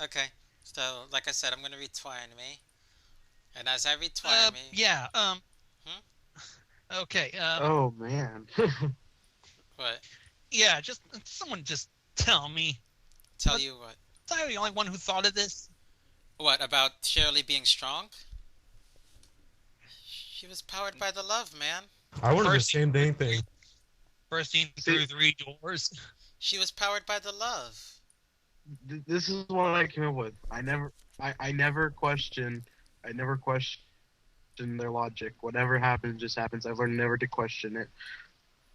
Okay. So, like I said, I'm gonna read Twine Me, and as I read Twine Me, Yeah. hmm? Okay. Oh man. What? Yeah. Just someone just tell me. Tell Was you what? I the only one who thought of this? What about Shirley being strong? She was powered by the love, man. I wanted the Bursting same through dang three, thing. bursting See, through three doors. She was powered by the love. this is what I came up with. I never question. I never question their logic. Whatever happens, just happens. I've learned never to question it.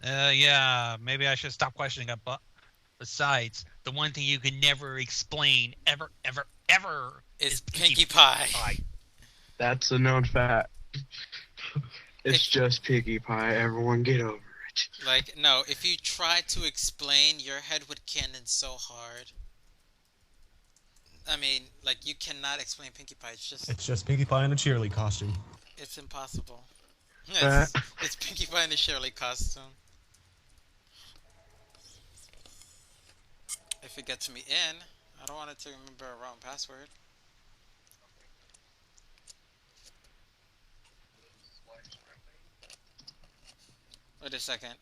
Yeah. Maybe I should stop questioning it. But besides, the one thing you can never explain, ever, ever, ever, It's is Pinkie Pinkie Pie. Pie. That's a known fact. It's If just piggy pie. Everyone get over it. like no, if you try to explain, your head would cannon so hard. I mean, like you cannot explain Pinkie Pie. It's just Pinkie Pie in a cheerlead costume. It's impossible. Uh, It's Pinkie Pie in a Shirley costume. If it gets me in, I don't want it to remember a wrong password. Wait a second.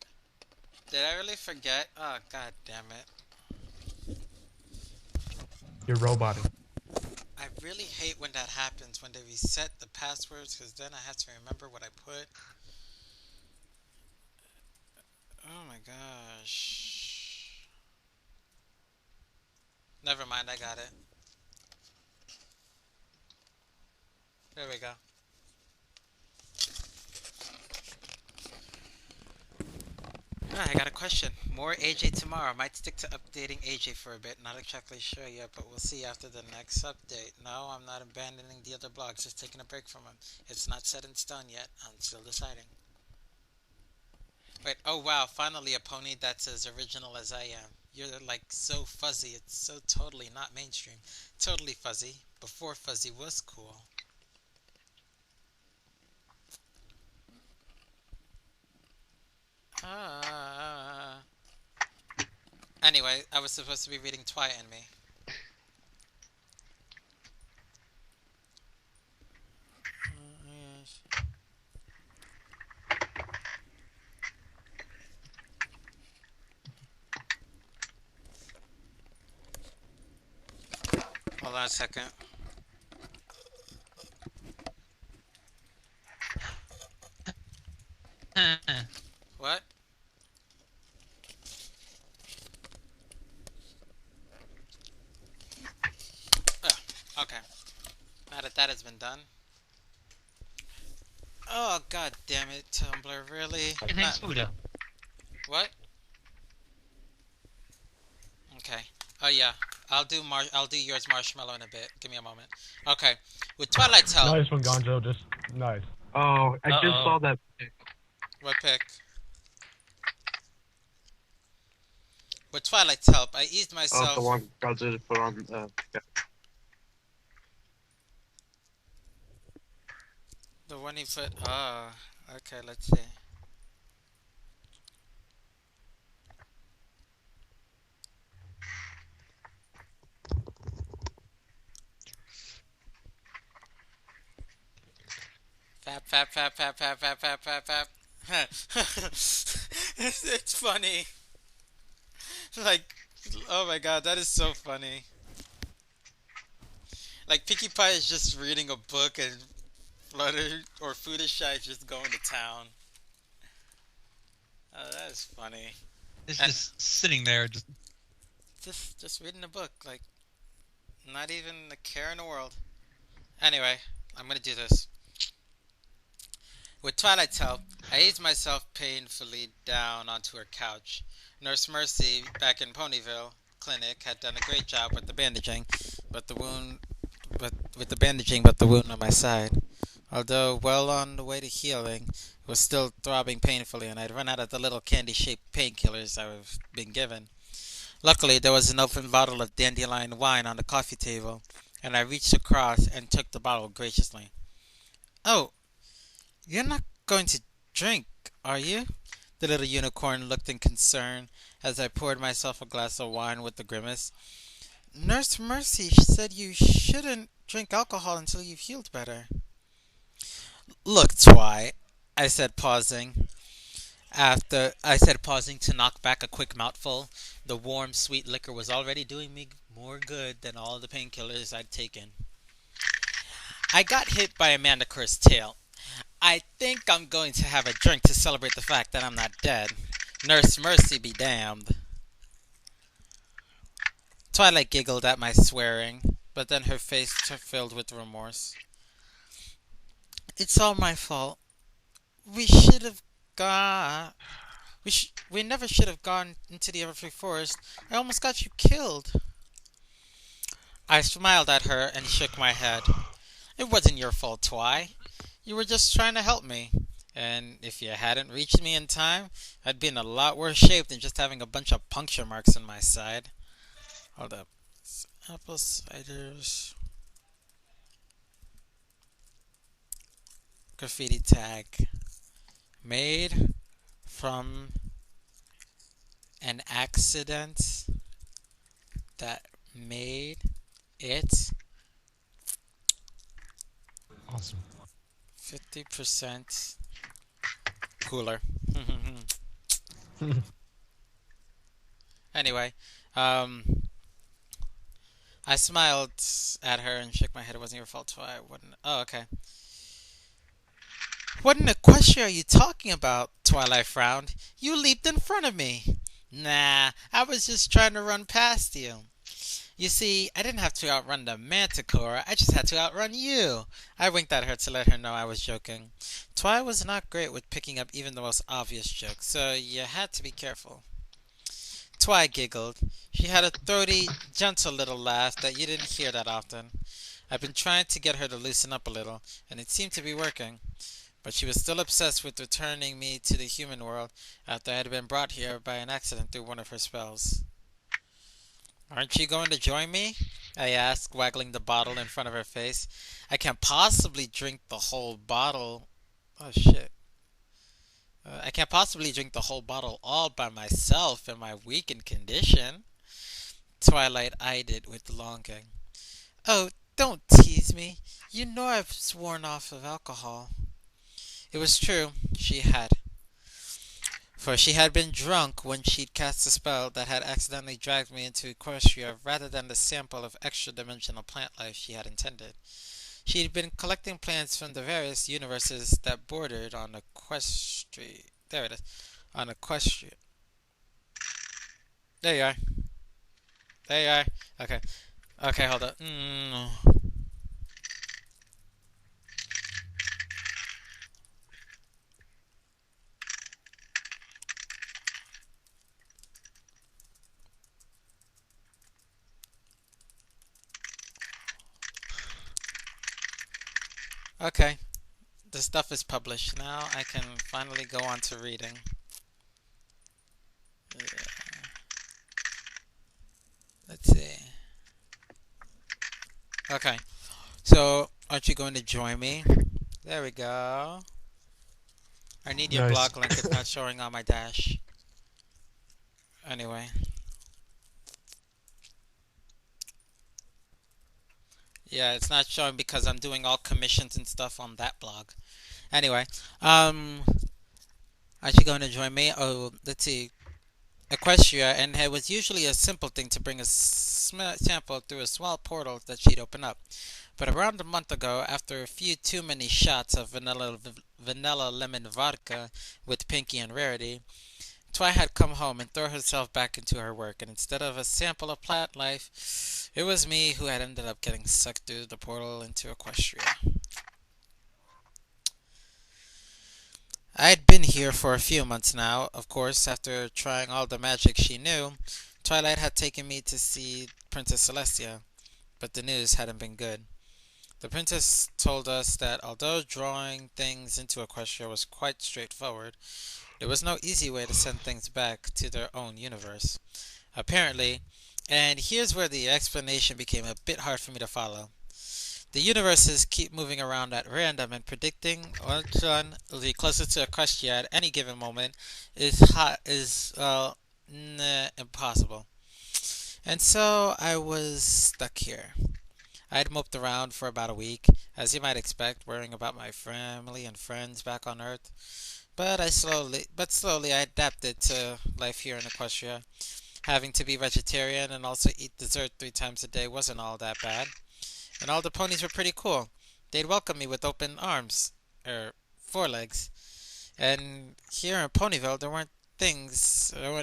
Did I really forget? Oh god damn it. You're roboting. I really hate when that happens when they reset the passwords because then I have to remember what I put. Oh my gosh. Never mind, I got it. There we go. I got a question. More AJ tomorrow. Might stick to updating AJ for a bit. Not exactly sure yet, but we'll see after the next update. No, I'm not abandoning the other blogs, just taking a break from them. It's not set in stone yet. I'm still deciding. Wait, oh wow, finally a pony that's as original as I am. You're like so fuzzy, it's so totally not mainstream. Totally fuzzy. Before fuzzy was cool. Ah. Anyway, I was supposed to be reading Twilight and Me. Yes. Hold on a second. What? Oh, okay. Now that that has been done. Oh god damn it, Tumblr, really? And thanks, Not Buddha. what? Okay. Oh yeah. I'll do yours marshmallow in a bit. Give me a moment. Okay. With Twilight's help. Nice one, Gonzo. Just nice. oh, I just Uh-oh. saw that. What pick? With Twilight's help, I eased Oh, the myself. one Godzilla put on. Yeah. The one he put. Oh. Okay. Let's see. Fap fap fap fap fap fap fap fap fap. It's funny. Like, oh my god, that is so funny. Like Pinkie Pie is just reading a book and Flutter or Fluttershy is just going to town. Oh, that is funny. It's And just sitting there. Just just reading a book, like not even a care in the world. Anyway, I'm gonna do this. With Twilight's help, I eased myself painfully down onto her couch. Nurse Mercy, back in Ponyville Clinic, had done a great job with the bandaging, but the wound, but with the bandaging, but the wound on my side, although well on the way to healing, was still throbbing painfully, and I'd run out of the little candy-shaped painkillers I've been given. Luckily, there was an open bottle of dandelion wine on the coffee table, and I reached across and took the bottle graciously. Oh, you're not going to drink, are you? The little unicorn looked in concern as I poured myself a glass of wine with a grimace. Nurse Mercy said you shouldn't drink alcohol until you've healed better. Look, Twy, I said, pausing to knock back a quick mouthful. The warm, sweet liquor was already doing me more good than all the painkillers I'd taken. I got hit by a manticore's tail. I think I'm going to have a drink to celebrate the fact that I'm not dead. Nurse Mercy be damned. Twilight giggled at my swearing, but then her face filled with remorse. It's all my fault. We should have gone. We never should have gone into the Everfree Forest. I almost got you killed. I smiled at her and shook my head. It wasn't your fault, Twy. You were just trying to help me. And if you hadn't reached me in time, I'd be in a lot worse shape than just having a bunch of puncture marks on my side. Hold up. Apple ciders. Graffiti tag. Made from an accident that made it Awesome. 50% cooler. Anyway, I smiled at her and shook my head. It wasn't your fault, so I wouldn't. Oh, okay. What in the question are you talking about? Twilight frowned. You leaped in front of me. Nah, I was just trying to run past you. You see, I didn't have to outrun the manticore, I just had to outrun you. I winked at her to let her know I was joking. Twi was not great with picking up even the most obvious jokes, so you had to be careful. Twi giggled. She had a throaty, gentle little laugh that you didn't hear that often. I've been trying to get her to loosen up a little, and it seemed to be working. But she was still obsessed with returning me to the human world after I had been brought here by an accident through one of her spells. Aren't you going to join me? I asked, waggling the bottle in front of her face. I can't possibly drink the whole bottle. Oh, shit. I can't possibly drink the whole bottle all by myself in my weakened condition. Twilight eyed it with longing. Oh, don't tease me. You know I've sworn off of alcohol. It was true. She had. For she had been drunk when she'd cast a spell that had accidentally dragged me into Equestria rather than the sample of extra-dimensional plant life she had intended. She'd been collecting plants from the various universes that bordered on Equestria. There it is. On Equestria. There you are. There you are. Okay. Okay, hold up. Okay. The stuff is published. Now I can finally go on to reading. Yeah. Let's see. Okay. So, aren't you going to join me? There we go. I need your Nice. blog link. It's not showing on my dash. Anyway. Yeah, it's not showing because I'm doing all commissions and stuff on that blog. Anyway, aren't you going to join me? Oh, let's see. Equestria, and it was usually a simple thing to bring a sample through a small portal that she'd open up. But around a month ago, after a few too many shots of vanilla lemon vodka with Pinky and Rarity, Twi had come home and thrown herself back into her work, and instead of a sample of plant life, it was me who had ended up getting sucked through the portal into Equestria. I had been here for a few months now. Of course, after trying all the magic she knew, Twilight had taken me to see Princess Celestia, but the news hadn't been good. The princess told us that although drawing things into Equestria was quite straightforward, there was no easy way to send things back to their own universe. Apparently, and here's where the explanation became a bit hard for me to follow. The universes keep moving around at random, and predicting which one will be closer to Equestria at any given moment is impossible. And so I was stuck here. I'd moped around for about a week, as you might expect, worrying about my family and friends back on Earth. But slowly I adapted to life here in Equestria. Having to be vegetarian and also eat dessert 3 times a day wasn't all that bad. And all the ponies were pretty cool. They'd welcome me with open arms, or forelegs. And here in Ponyville, there weren't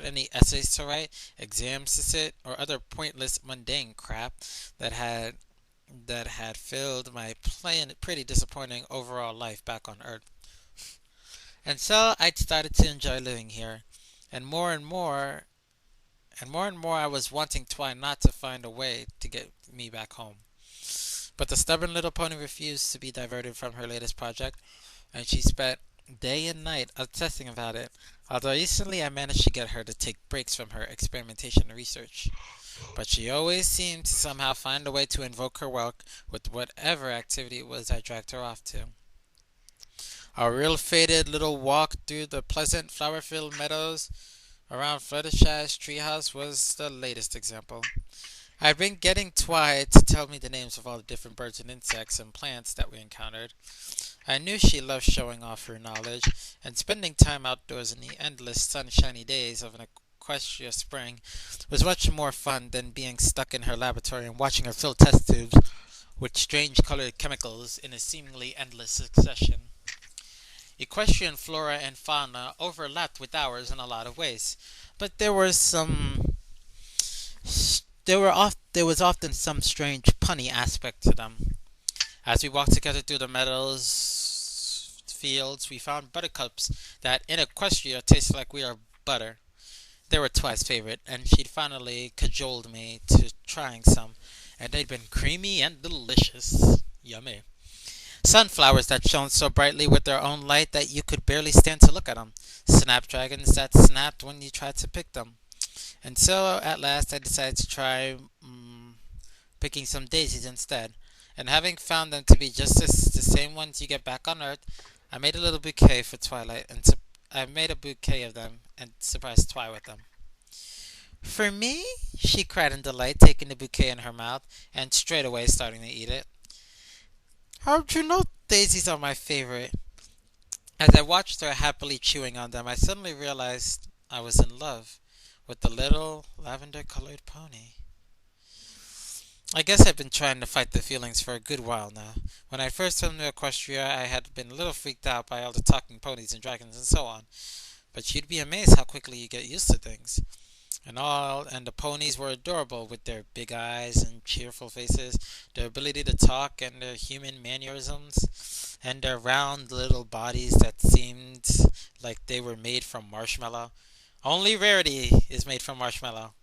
any essays to write, exams to sit, or other pointless, mundane crap that had that had filled my pretty disappointing overall life back on Earth. And so I started to enjoy living here, and more and more I was wanting Twi not to find a way to get me back home. But the stubborn little pony refused to be diverted from her latest project, and she spent day and night obsessing about it. Although recently I managed to get her to take breaks from her experimentation and research. But she always seemed to somehow find a way to invoke her work with whatever activity it was I dragged her off to. Our real faded little walk through the pleasant flower filled meadows around Fluttershy's treehouse was the latest example. I'd been getting Twi to tell me the names of all the different birds and insects and plants that we encountered. I knew she loved showing off her knowledge, and spending time outdoors in the endless sunshiny days of an Equestria spring was much more fun than being stuck in her laboratory and watching her fill test tubes with strange colored chemicals in a seemingly endless succession. Equestrian flora and fauna overlapped with ours in a lot of ways, but there was often some strange punny aspect to them. As we walked together through the meadows, fields, we found buttercups that in Equestria tasted like real butter. They were Twi's favorite, and she'd finally cajoled me to trying some, and they'd been creamy and delicious. Yummy. Sunflowers that shone so brightly with their own light that you could barely stand to look at them. Snapdragons that snapped when you tried to pick them. And so, at last, I decided to try picking some daisies instead. And having found them to be just the same ones you get back on Earth, I made a little bouquet for Twilight, and I made a bouquet of them and surprised Twi with them. For me? She cried in delight, taking the bouquet in her mouth and straightaway starting to eat it. How'd you know daisies are my favorite? As I watched her happily chewing on them, I suddenly realized I was in love with the little lavender colored pony. I guess I've been trying to fight the feelings for a good while now. When I first came to Equestria, I had been a little freaked out by all the talking ponies and dragons and so on. But you'd be amazed how quickly you get used to things. And the ponies were adorable with their big eyes and cheerful faces, their ability to talk and their human mannerisms, and their round little bodies that seemed like they were made from marshmallow. Only Rarity is made from marshmallow.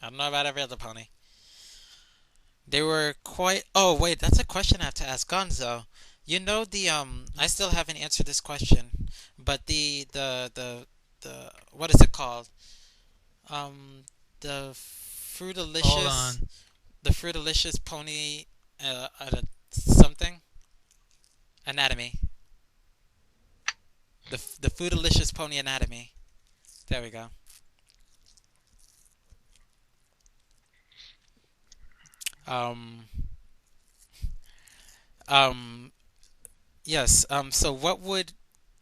I don't know about every other pony. They were quite. Oh wait, that's a question I have to ask Gonzo. You know I still haven't answered this question, but the what is it called? The Hold Fruitalicious, on. the Fruitalicious pony, something anatomy. The Fruitalicious pony anatomy. There we go. Um, um, yes. So what would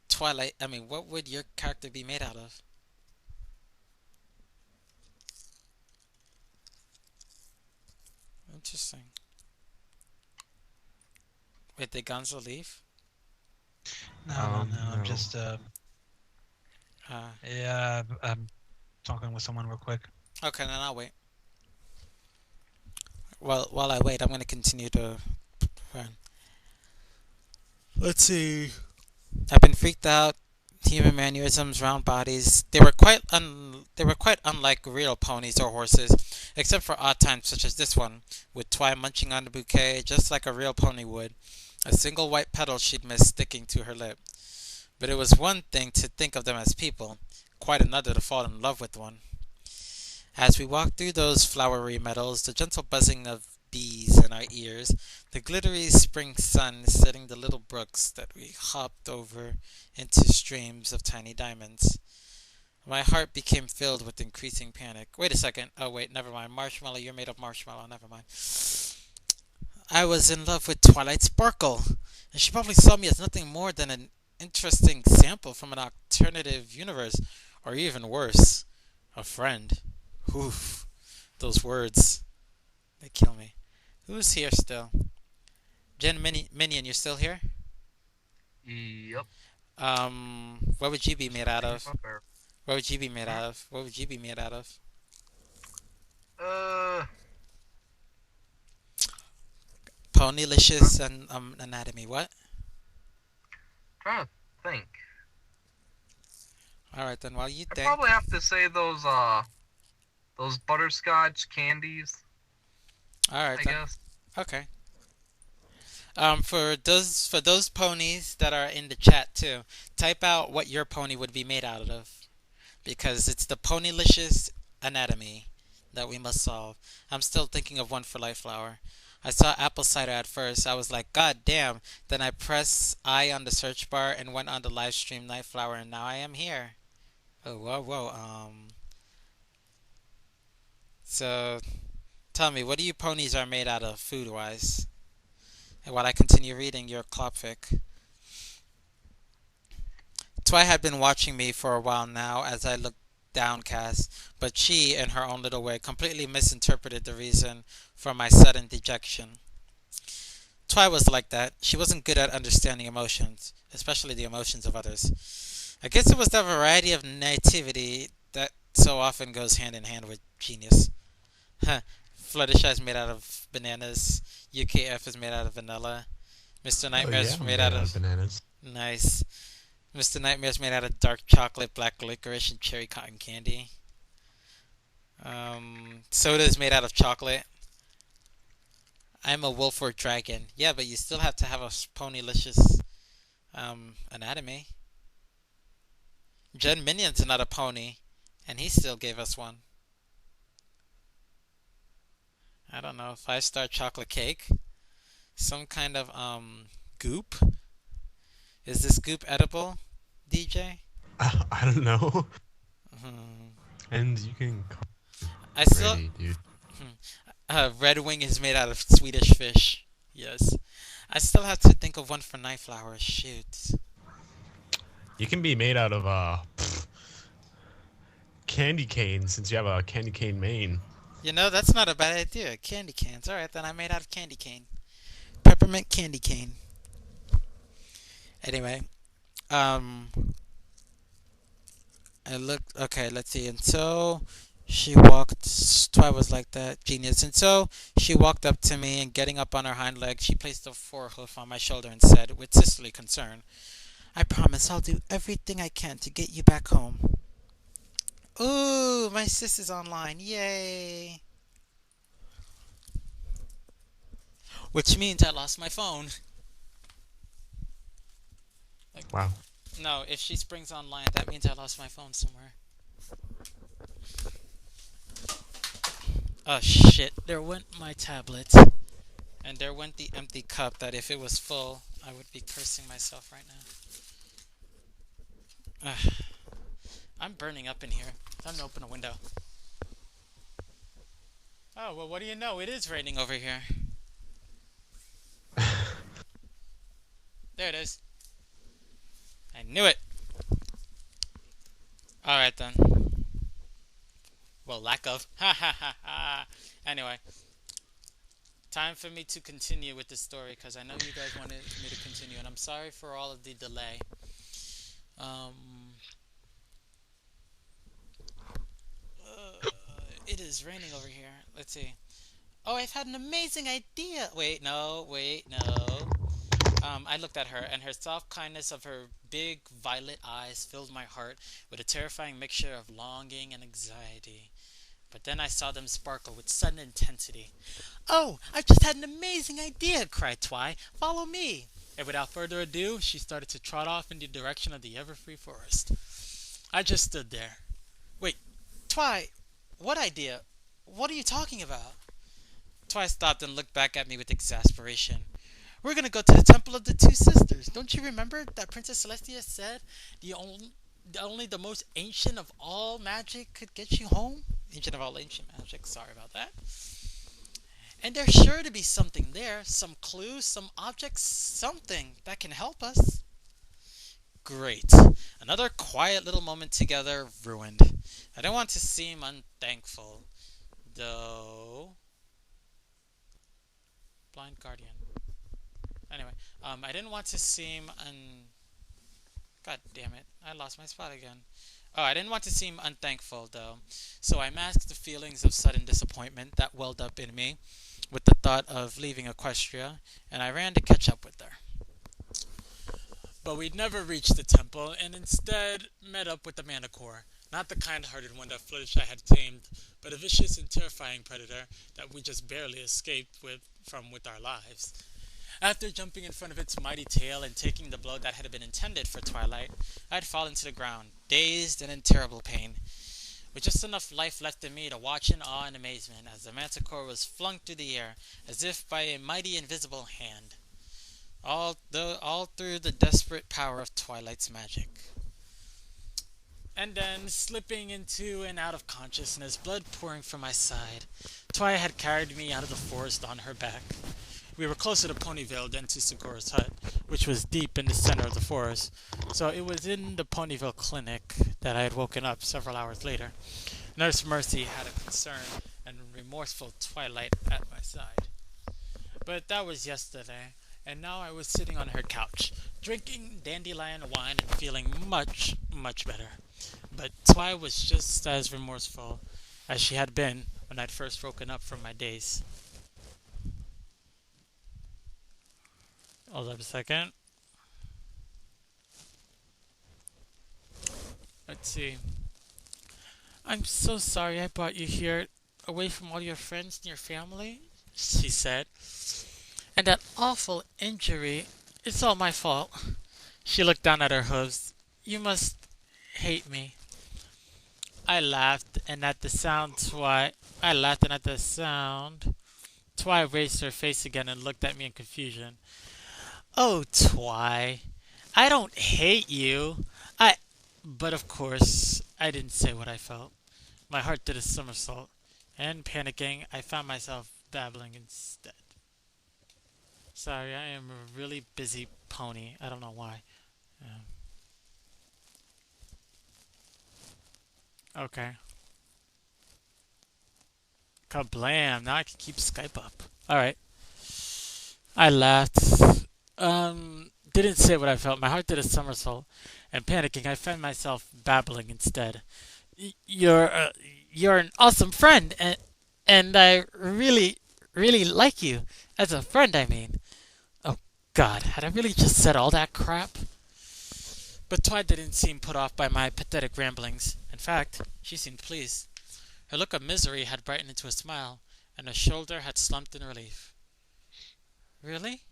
Twilight? I mean, what would your character be made out of? Interesting. Wait, did Gonzo leave? No, no. I'm No. just Uh, yeah. I'm talking with someone real quick. okay, then I'll wait. Well, while I wait, I'm gonna continue to run. Let's see. I've been freaked out. Human mannerisms, round bodies. They were quite unlike real ponies or horses, except for odd times such as this one, with Twi munching on the bouquet just like a real pony would. A single white petal she'd miss sticking to her lip. But it was one thing to think of them as people, quite another to fall in love with one. As we walked through those flowery meadows, the gentle buzzing of bees in our ears, the glittery spring sun setting the little brooks that we hopped over into streams of tiny diamonds. My heart became filled with increasing panic. Wait a second. Oh, wait, never mind. Marshmallow, you're made of marshmallow. Never mind. I was in love with Twilight Sparkle, and she probably saw me as nothing more than an interesting sample from an alternative universe, or even worse, a friend. Oof, those words, they kill me. Who's here still? Minion, you still here? Yep. What would you be made out Thinking of? about there. What would you be made out of? What would you be made out of? Uh, Ponylicious and anatomy. What? trying to think. All right then. While you I think. probably have to say those butterscotch candies. All right I then. guess. Okay. For those ponies that are in the chat too, type out what your pony would be made out of, because it's the Ponylicious anatomy that we must solve. I'm still thinking of one for Lightflower. I saw apple cider at first. I was like, God damn. Then I pressed I on the search bar and went on the live stream Nightflower, and now I am here. Oh, whoa, whoa. So tell me, what do you ponies are made out of food wise? And while I continue reading your Clopfic. Twi had been watching me for a while now as I looked downcast, but she, in her own little way, completely misinterpreted the reason for my sudden dejection. Twi was like that. She wasn't good at understanding emotions, especially the emotions of others. I guess it was the variety of nativity that so often goes hand in hand with genius. Fluttershy is made out of bananas. UKF is made out of vanilla. Mr. Oh yeah, Nightmare's I'm made out of bananas. nice. Mr. Nightmare's made out of dark chocolate, black licorice, and cherry cotton candy. Soda is made out of chocolate. I'm a wolf or dragon. Yeah, but you still have to have a ponylicious anatomy. Jen Minion's not a pony, and he still gave us one. I don't know. 5-star chocolate cake. Some kind of goop. Is this goop edible, DJ? I don't know. Hmm. And you can call I still. ready, dude. Red Wing is made out of Swedish fish. Yes. I still have to think of one for Nightflower. Shoot. You can be made out of candy cane since you have a candy cane main. You know, that's not a bad idea. Candy canes. Alright, then I'm made out of candy cane. Peppermint candy cane. Anyway. I looked. Okay, let's see. And so she walked. Twi was like that. Genius. And so she walked up to me, and getting up on her hind leg, she placed a forehoof on my shoulder and said, with sisterly concern, I promise I'll do everything I can to get you back home. Ooh, my sister's online. Yay. Which means I lost my phone. Wow. No, if she springs online, that means I lost my phone somewhere. Oh shit, there went my tablet. And there went the empty cup that if it was full, I would be cursing myself right now. Ugh. I'm burning up in here. Time to open a window. Oh, well, what do you know? It is raining over here. There it is. I knew it. Alright then. Well, lack of. Ha ha ha ha. Anyway. Time for me to continue with the story because I know you guys wanted me to continue, and I'm sorry for all of the delay. It is raining over here. Let's see. Oh, I've had an amazing idea. Wait, no. I looked at her, and her soft kindness of her big violet eyes filled my heart with a terrifying mixture of longing and anxiety. But then I saw them sparkle with sudden intensity. Oh, I've just had an amazing idea, cried Twi. Follow me. And without further ado, she started to trot off in the direction of the ever-free forest. I just stood there. Wait, Twi, what idea? What are you talking about? Twi stopped and looked back at me with exasperation. We're gonna go to the Temple of the Two Sisters. Don't you remember that Princess Celestia said the only the most ancient of all magic could get you home? Ancient of all ancient magic, sorry about that. And there's sure to be something there, some clues, some objects, something that can help us. Great. Another quiet little moment together ruined. I don't want to seem unthankful, though. Blind Guardian. Anyway, I didn't want to seem God damn it, I lost my spot again. Oh, I didn't want to seem unthankful, though, so I masked the feelings of sudden disappointment that welled up in me with the thought of leaving Equestria, and I ran to catch up with her. But we'd never reached the temple, and instead met up with the Manicore. Not the kind-hearted one that Fluttershy had tamed, but a vicious and terrifying predator that we just barely escaped with our lives. After jumping in front of its mighty tail and taking the blow that had been intended for Twilight, I had fallen to the ground, dazed and in terrible pain, with just enough life left in me to watch in awe and amazement as the Manticore was flung through the air, as if by a mighty invisible hand, all through the desperate power of Twilight's magic. And then, slipping into and out of consciousness, blood pouring from my side, Twilight had carried me out of the forest on her back. We were closer to Ponyville than to Segura's hut, which was deep in the center of the forest, so it was in the Ponyville clinic that I had woken up several hours later. Nurse Mercy had a concerned and remorseful Twilight at my side. But that was yesterday, and now I was sitting on her couch, drinking dandelion wine and feeling much, much better. But Twi was just as remorseful as she had been when I'd first woken up from my daze. Hold up a second. Let's see. I'm so sorry I brought you here, away from all your friends and your family, she said. And that awful injury, it's all my fault. She looked down at her hooves. You must hate me. I laughed, and at the sound, Twi raised her face again and looked at me in confusion. Oh, Twi, I don't hate you. But of course, I didn't say what I felt. My heart did a somersault, and panicking, I found myself babbling instead. Sorry, I am a really busy pony. I don't know why. Okay. Kablam! Now I can keep Skype up. Alright. I laughed. Didn't say what I felt. My heart did a somersault, and panicking, I found myself babbling instead. You're an awesome friend, and I really, really like you as a friend. I mean, oh God, had I really just said all that crap? But Twi didn't seem put off by my pathetic ramblings. In fact, she seemed pleased. Her look of misery had brightened into a smile, and her shoulder had slumped in relief. Really?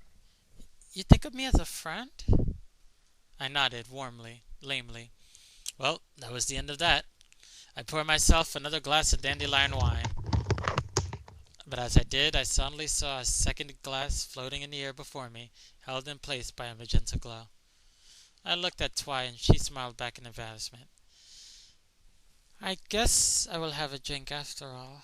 You think of me as a friend? I nodded warmly, lamely. Well, that was the end of that. I poured myself another glass of dandelion wine. But as I did, I suddenly saw a second glass floating in the air before me, held in place by a magenta glow. I looked at Twi, and she smiled back in embarrassment. I guess I will have a drink after all.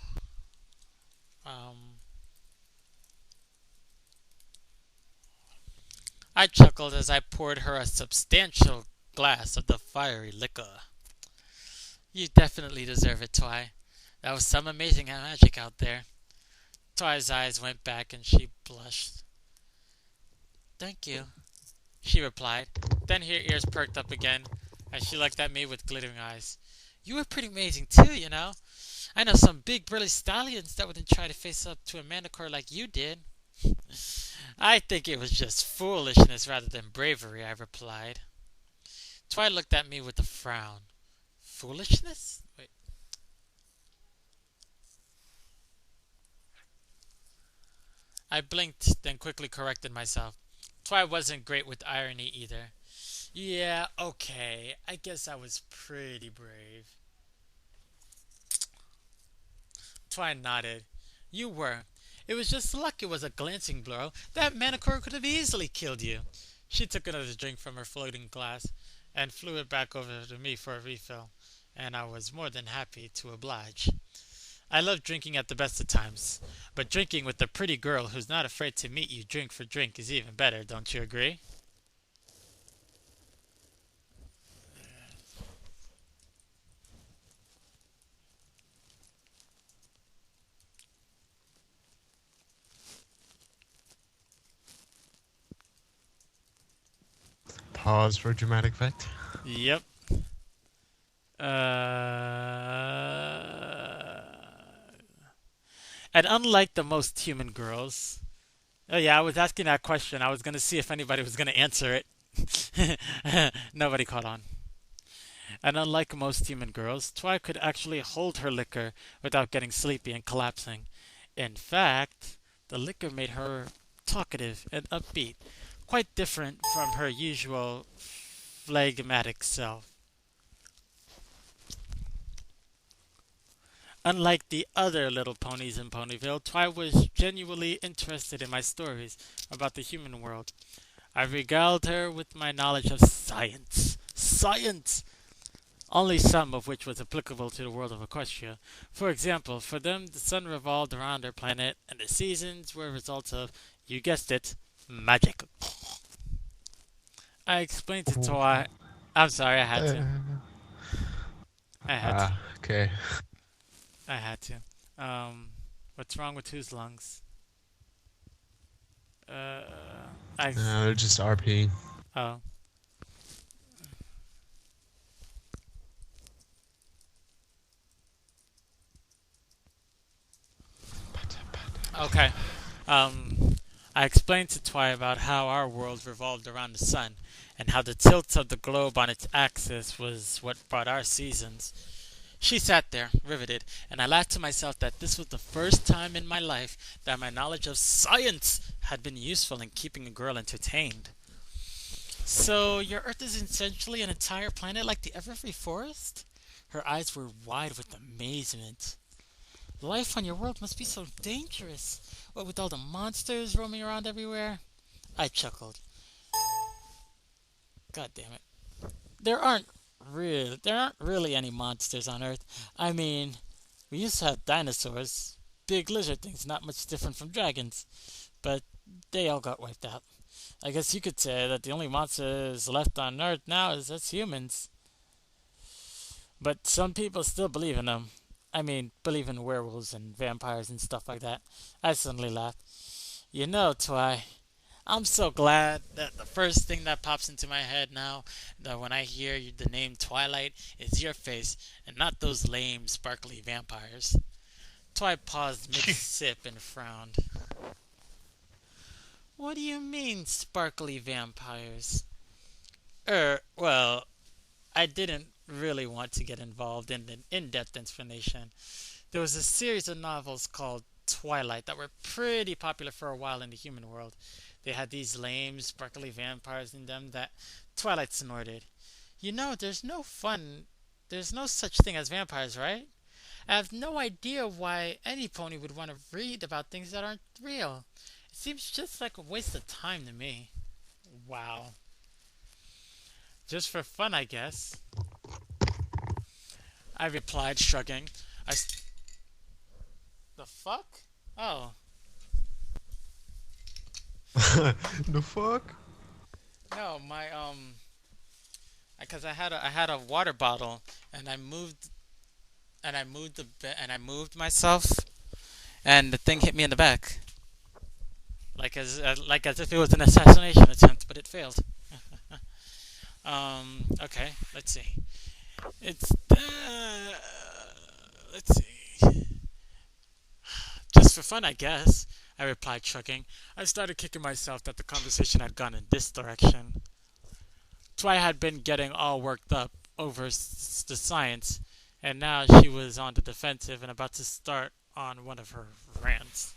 I chuckled as I poured her a substantial glass of the fiery liquor. You definitely deserve it, Twi. That was some amazing magic out there. Twi's eyes went back and she blushed. Thank you, she replied. Then her ears perked up again as she looked at me with glittering eyes. You were pretty amazing too, you know. I know some big burly stallions that wouldn't try to face up to a manicore like you did. I think it was just foolishness rather than bravery, I replied. Twi looked at me with a frown. Foolishness? Wait. I blinked, then quickly corrected myself. Twi wasn't great with irony either. Yeah, okay. I guess I was pretty brave. Twi nodded. You were. It was just luck it was a glancing blow. That manicore could have easily killed you. She took another drink from her floating glass, and flew it back over to me for a refill, and I was more than happy to oblige. I love drinking at the best of times, but drinking with a pretty girl who's not afraid to meet you drink for drink is even better, don't you agree? Pause for dramatic effect. Yep. Uh, and unlike the most human girls, oh yeah, I was asking that question. I was gonna see if anybody was gonna answer it. Nobody caught on. And unlike most human girls, Twi could actually hold her liquor without getting sleepy and collapsing. In fact, the liquor made her talkative and upbeat, quite different from her usual phlegmatic self. Unlike the other little ponies in Ponyville, Twi was genuinely interested in my stories about the human world. I regaled her with my knowledge of science. Science! Only some of which was applicable to the world of Equestria. For example, for them, the sun revolved around their planet, and the seasons were results of, you guessed it, magic. I explained to Twi. I'm sorry, I had to. I had to. Okay. I had to. What's wrong with whose lungs? Uh, I. They're just RP. Oh. Okay. I explained to Twi about how our world revolved around the sun, and how the tilt of the globe on its axis was what brought our seasons. She sat there, riveted, and I laughed to myself that this was the first time in my life that my knowledge of science had been useful in keeping a girl entertained. So, your Earth is essentially an entire planet like the Everfree Forest? Her eyes were wide with amazement. Life on your world must be so dangerous. What with all the monsters roaming around everywhere? I chuckled. God damn it. There aren't really any monsters on Earth. I mean, we used to have dinosaurs, big lizard things, not much different from dragons, but they all got wiped out. I guess you could say that the only monsters left on Earth now is us humans. But some people still believe in them. I mean, believe in werewolves and vampires and stuff like that. I suddenly laughed. You know, Twi, I'm so glad that the first thing that pops into my head now, that when I hear the name Twilight, is your face and not those lame, sparkly vampires. Twi paused mid-sip and frowned. What do you mean, sparkly vampires? Well, I didn't really want to get involved in an in-depth explanation. There was a series of novels called Twilight that were pretty popular for a while in the human world. They had these lame, sparkly vampires in them that Twilight snorted. You know, there's no such thing as vampires, right? I have no idea why any pony would want to read about things that aren't real. It seems just like a waste of time to me. Wow. Just for fun, I guess. I replied, shrugging. The fuck? Oh. The fuck? No, because I had a water bottle, and I moved myself, and the thing hit me in the back, like as if it was an assassination attempt, but it failed. Okay, let's see. It's let's see. Just for fun, I guess. I replied, shrugging. I started kicking myself that the conversation had gone in this direction. Twi had been getting all worked up over the science, and now she was on the defensive and about to start on one of her rants.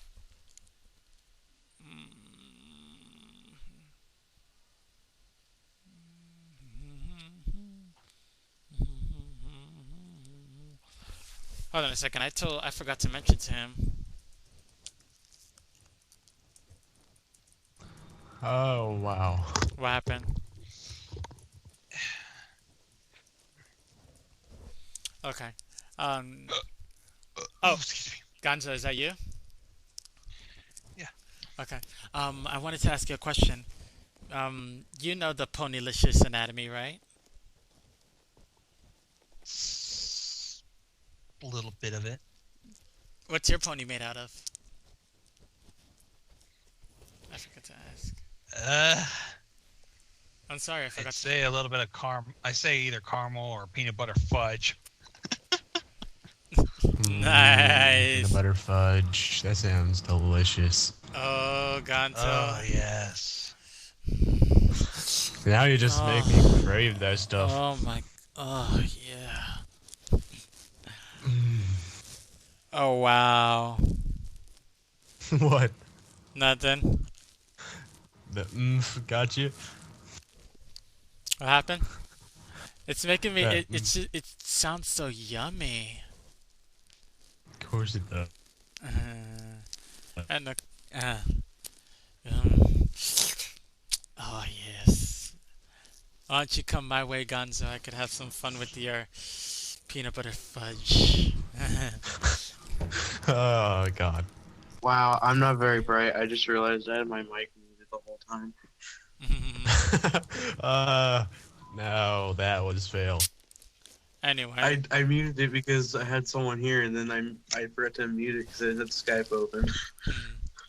Hold on a second. I forgot to mention to him. Oh, wow. What happened? Okay. Um. Oh, Oh, excuse me. Ganza, is that you? Yeah. Okay. I wanted to ask you a question. You know the Ponylicious anatomy, right? A little bit of it. What's your pony made out of? I forgot to ask. Uh, I'm sorry, I I'd forgot to. say a little bit of I say either caramel or peanut butter fudge. Peanut Nice. butter fudge. That sounds delicious. Oh, Ganto. Oh yes. Now you just make me Oh, crave that stuff. oh my. Oh yeah. Oh wow. What? Nothing. The got you. What happened? It's making me. That It sounds so yummy. of course it does. And the. Uh, um, oh yes. Why don't you come my way, Gonzo? I could have some fun with your peanut butter fudge. Oh god. Wow, I'm not very bright. I just realized I had my mic muted the whole time. No, that was fail. Anyway. I muted it because I had someone here, and then I forgot to mute it because I had Skype open.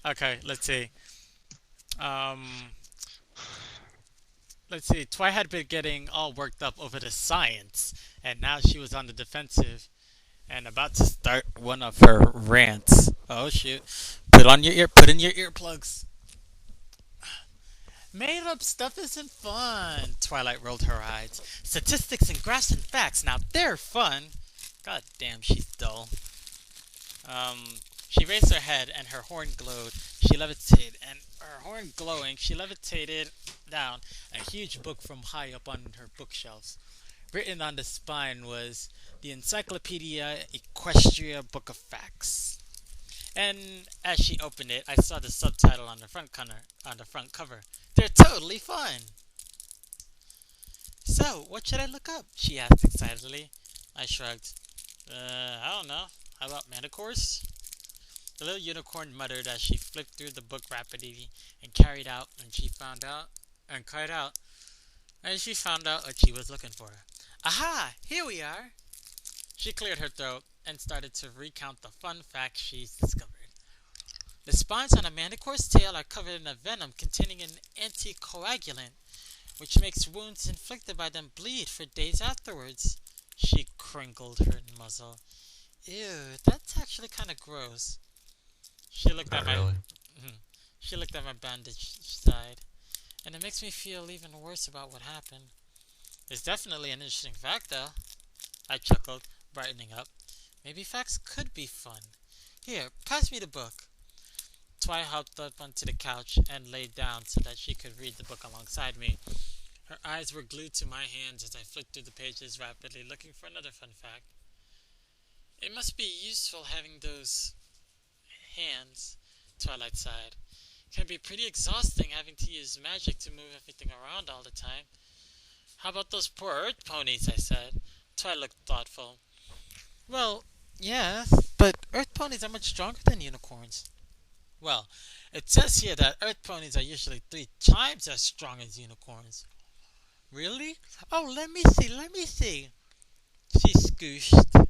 Okay, let's see. Um, let's see. Twi had been getting all worked up over the science, and now she was on the defensive and about to start one of her rants. Oh shoot! Put in your earplugs. Made up stuff isn't fun. Twilight rolled her eyes. Statistics and graphs and facts, now they're fun. God damn, she's dull. She raised her head and her horn glowed. She levitated, and her horn glowing, she levitated down a huge book from high up on her bookshelves. Written on the spine was the Encyclopedia Equestria Book of Facts. And as she opened it, I saw the subtitle on the front cover. They're totally fun. So, what should I look up? She asked excitedly. I shrugged. I don't know. How about manticores? The little unicorn muttered as she flipped through the book rapidly and cried out what she found out what she was looking for. Aha! Here we are! She cleared her throat and started to recount the fun facts she's discovered. The spines on a manticore's tail are covered in a venom containing an anticoagulant, which makes wounds inflicted by them bleed for days afterwards. She crinkled her muzzle. Ew, that's actually kind of gross. She looked Not at my really. She looked at my bandaged side, and it makes me feel even worse about what happened. It's definitely an interesting fact, though. I chuckled, brightening up. Maybe facts could be fun. Here, pass me the book. Twi hopped up onto the couch and laid down so that she could read the book alongside me. Her eyes were glued to my hands as I flipped through the pages rapidly, looking for another fun fact. It must be useful having those hands, Twilight sighed. It can be pretty exhausting having to use magic to move everything around all the time. How about those poor earth ponies, I said. Twilight looked thoughtful. Well, yes, but earth ponies are much stronger than unicorns. Well, it says here that earth ponies are usually 3 times as strong as unicorns. Really? Oh, let me see. She scooshed.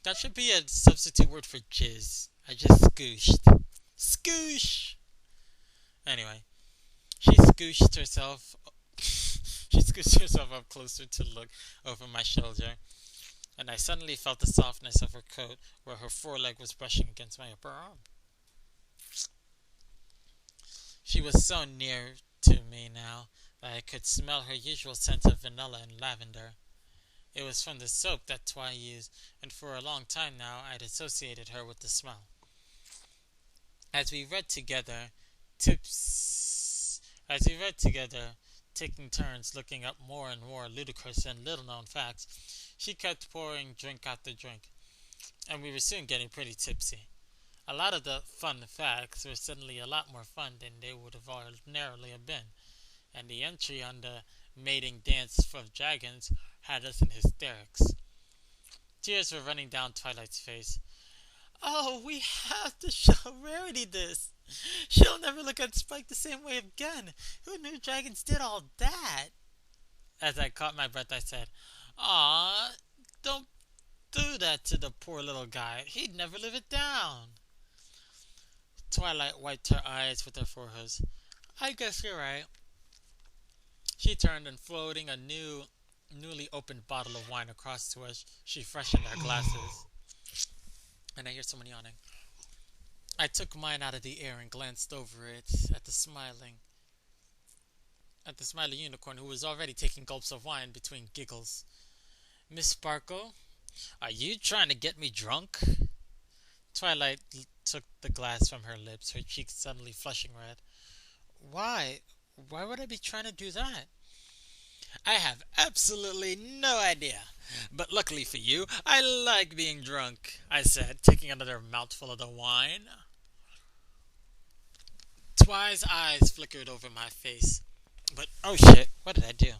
That should be a substitute word for jizz. I just scooshed. Scoosh! Anyway, she scooshed herself. She scooshed herself up closer to look over my shoulder, and I suddenly felt the softness of her coat where her foreleg was brushing against my upper arm. She was so near to me now that I could smell her usual scent of vanilla and lavender. It was from the soap that Twi used, and for a long time now I'd associated her with the smell. As we read together, taking turns looking up more and more ludicrous and little-known facts, she kept pouring drink after drink, and we were soon getting pretty tipsy. A lot of the fun facts were suddenly a lot more fun than they would have ordinarily have been, and the entry on the mating dance of dragons had us in hysterics. Tears were running down Twilight's face. Oh, we have to show Rarity this. She'll never look at Spike the same way again. Who knew dragons did all that? As I caught my breath, I said, Aw, don't do that to the poor little guy. He'd never live it down. Twilight wiped her eyes with her forehead. I guess you're right. She turned and floating a newly opened bottle of wine across to us, she freshened our glasses. And I hear someone yawning. I took mine out of the air and glanced over it at the smiling unicorn who was already taking gulps of wine between giggles. Miss Sparkle, are you trying to get me drunk? Twilight took the glass from her lips, her cheeks suddenly flushing red. Why? Why would I be trying to do that? I have absolutely no idea. But luckily for you, I like being drunk, I said, taking another mouthful of the wine. Twi's eyes flickered over my face. But, oh shit, what did I do?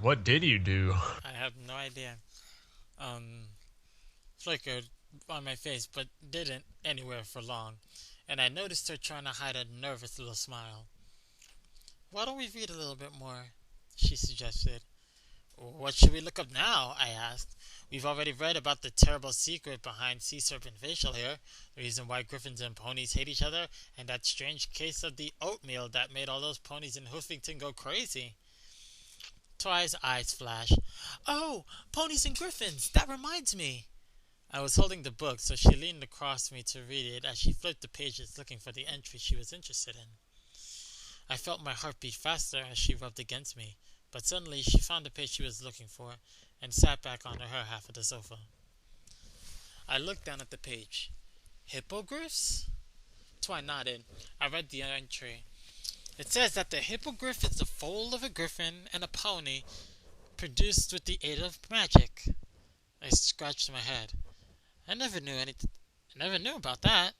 What did you do? I have no idea. Flickered on my face, but didn't anywhere for long. And I noticed her trying to hide a nervous little smile. Why don't we read a little bit more? She suggested. What should we look up now? I asked. We've already read about the terrible secret behind sea serpent facial hair, the reason why griffins and ponies hate each other, and that strange case of the oatmeal that made all those ponies in Hoofington go crazy. Twi's eyes flashed. Oh, ponies and griffins! That reminds me! I was holding the book, so she leaned across me to read it as she flipped the pages looking for the entry she was interested in. I felt my heart beat faster as she rubbed against me, but suddenly she found the page she was looking for and sat back on her half of the sofa. I looked down at the page. Hippogriffs? Twi nodded. I read the entry. It says that the hippogriff is the foal of a griffin and a pony produced with the aid of magic. I scratched my head. I never knew about that.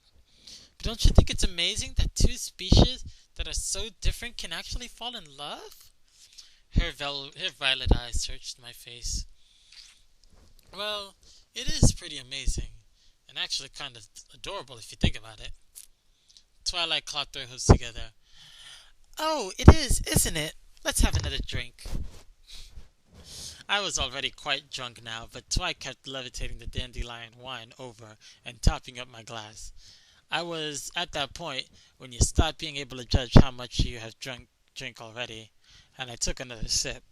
But don't you think it's amazing that two species that are so different can actually fall in love? Her violet eyes searched my face. Well, it is pretty amazing, and actually kind of adorable if you think about it. Twilight clapped her hooves together. Oh, it is, isn't it? Let's have another drink. I was already quite drunk now, but Twi kept levitating the dandelion wine over and topping up my glass. I was at that point when you stop being able to judge how much you have drink already, and I took another sip,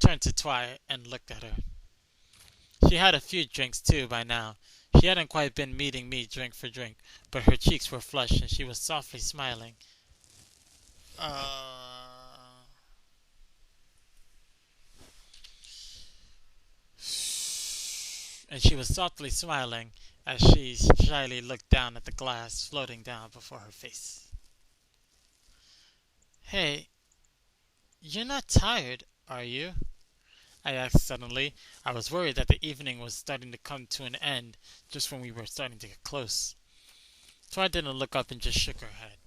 turned to Twi, and looked at her. She had a few drinks too by now. She hadn't quite been meeting me drink for drink, but her cheeks were flushed and she was softly smiling. And she was softly smiling as she shyly looked down at the glass floating down before her face. Hey, you're not tired, are you? I asked suddenly. I was worried that the evening was starting to come to an end just when we were starting to get close. Twi didn't look up and just shook her head.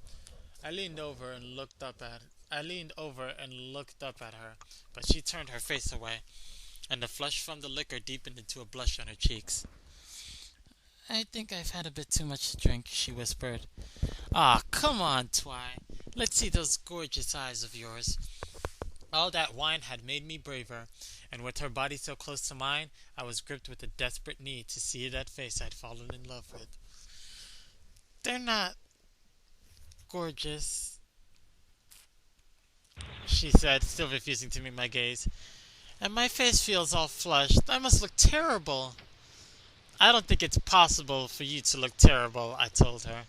I leaned over and looked up at her, but she turned her face away, and the flush from the liquor deepened into a blush on her cheeks. I think I've had a bit too much to drink, she whispered. Ah, come on, Twi. Let's see those gorgeous eyes of yours. All that wine had made me braver, and with her body so close to mine, I was gripped with a desperate need to see that face I'd fallen in love with. They're not gorgeous, she said, still refusing to meet my gaze. And my face feels all flushed. I must look terrible. I don't think it's possible for you to look terrible, I told her.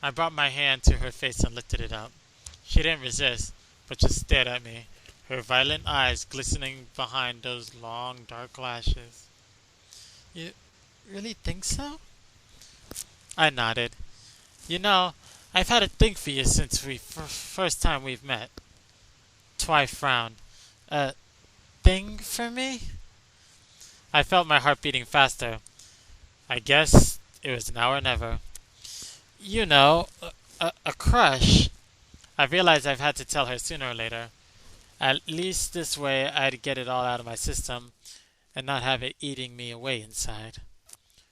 I brought my hand to her face and lifted it up. She didn't resist, but just stared at me, her violet eyes glistening behind those long, dark lashes. You really think so? I nodded. You know, I've had a thing for you since first time we've met. Twi frowned. A thing for me? I felt my heart beating faster. I guess it was now or never. You know, a crush. I realized I've had to tell her sooner or later. At least this way I'd get it all out of my system and not have it eating me away inside.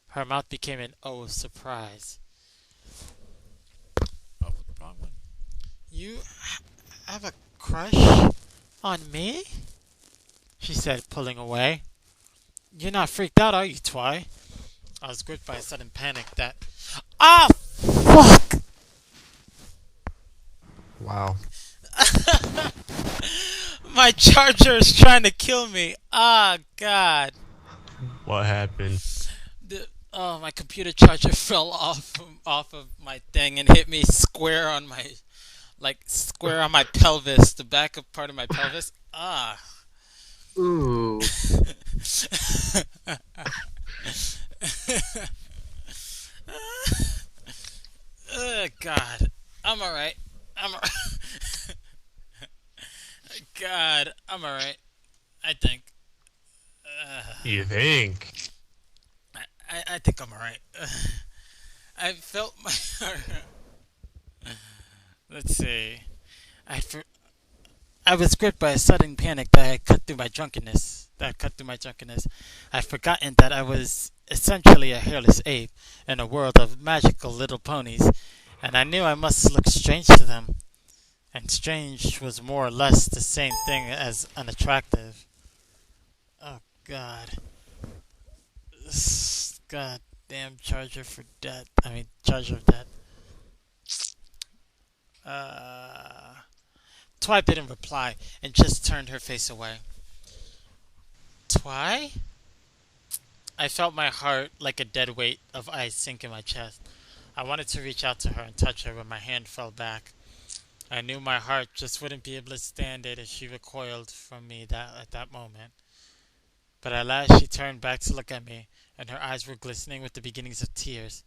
Her mouth became an O of surprise. Oh, wrong one. You have a crush on me? She said, pulling away. You're not freaked out, are you, Twy? I was gripped by a sudden panic that. Ah, fuck! Wow. My charger is trying to kill me. Ah, God. What happened? My computer charger fell off of my thing and hit me square on my pelvis, the back of part of my pelvis. Ah. Ooh. God. I'm alright. I'm alright. God, I'm alright. I think. You think? I think I'm alright. I felt my heart. Let's see. I was gripped by a sudden panic that had cut through my drunkenness. I'd forgotten that I was essentially a hairless ape in a world of magical little ponies, and I knew I must look strange to them. And strange was more or less the same thing as unattractive. Oh, God. This goddamn charger for death. Charger of death. Twy didn't reply and just turned her face away. Twy? I felt my heart like a dead weight of ice sink in my chest. I wanted to reach out to her and touch her, but my hand fell back. I knew my heart just wouldn't be able to stand it if she recoiled from me at that moment. But at last she turned back to look at me, and her eyes were glistening with the beginnings of tears.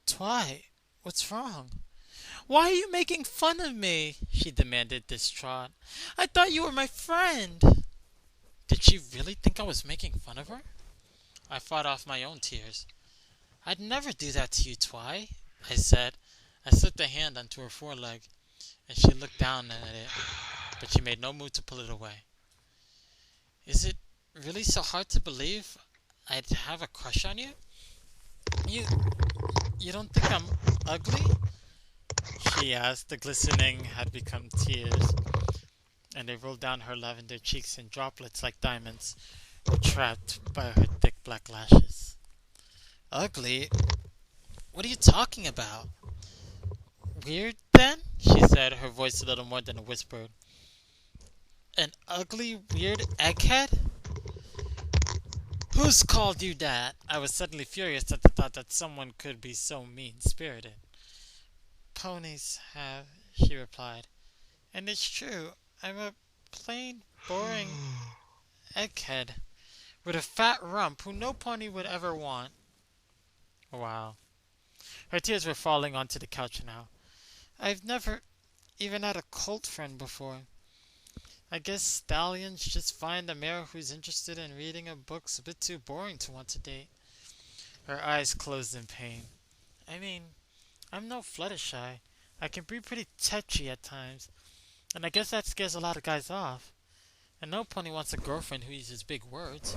Twy, what's wrong? Why are you making fun of me? She demanded, distraught. I thought you were my friend. Did she really think I was making fun of her? I fought off my own tears. I'd never do that to you, Twy, I said. I slipped a hand onto her foreleg, and she looked down at it, but she made no move to pull it away. Is it really so hard to believe I'd have a crush on you? You don't think I'm ugly? She asked. The glistening had become tears, and they rolled down her lavender cheeks in droplets like diamonds, were trapped by her thick black lashes. Ugly? What are you talking about? Weird, then? She said, her voice a little more than a whisper. An ugly, weird egghead? Who's called you that? I was suddenly furious at the thought that someone could be so mean-spirited. Ponies have, she replied. And it's true. I'm a plain, boring egghead with a fat rump who no pony would ever want. Wow. Her tears were falling onto the couch now. I've never even had a cult friend before. I guess stallions just find a mare who's interested in reading a book's a bit too boring to want to date. Her eyes closed in pain. I'm no Fluttershy. I can be pretty tetchy at times, and I guess that scares a lot of guys off. And no pony wants a girlfriend who uses big words.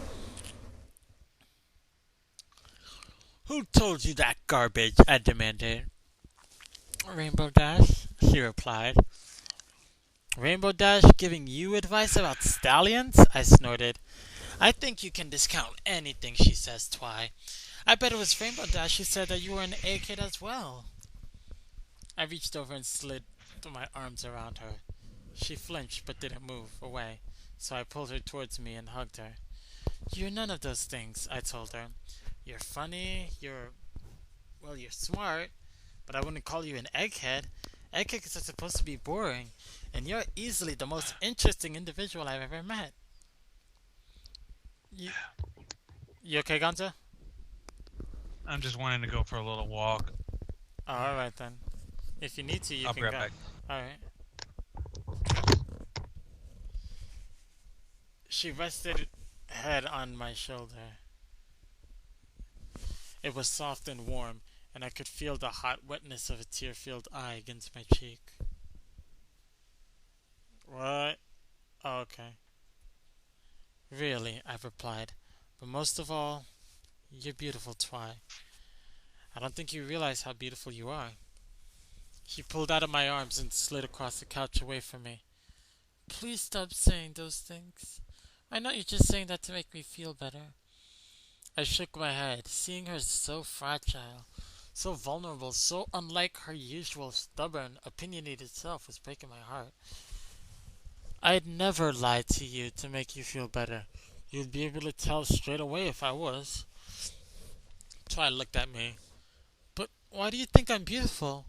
Who told you that garbage? I demanded. Rainbow Dash, she replied. Rainbow Dash giving you advice about stallions? I snorted. I think you can discount anything she says, Twy. I bet it was Rainbow Dash who said that you were an egghead as well. I reached over and slid my arms around her. She flinched but didn't move away, so I pulled her towards me and hugged her. You're none of those things, I told her. You're funny, you're smart, but I wouldn't call you an egghead. Eggheads are supposed to be boring, and you're easily the most interesting individual I've ever met. You okay, Gonzo? I'm just wanting to go for a little walk. Oh, alright then. If you need to, you I'll can be right go. back. Alright. She rested her head on my shoulder. It was soft and warm, and I could feel the hot wetness of a tear-filled eye against my cheek. What? Oh, okay. Really, I replied. But most of all, you're beautiful, Twy. I don't think you realize how beautiful you are. He pulled out of my arms and slid across the couch away from me. Please stop saying those things. I know you're just saying that to make me feel better. I shook my head, seeing her so fragile, so vulnerable, so unlike her usual stubborn, opinionated self was breaking my heart. I'd never lie to you to make you feel better. You'd be able to tell straight away if I was. Try looked at me. But why do you think I'm beautiful?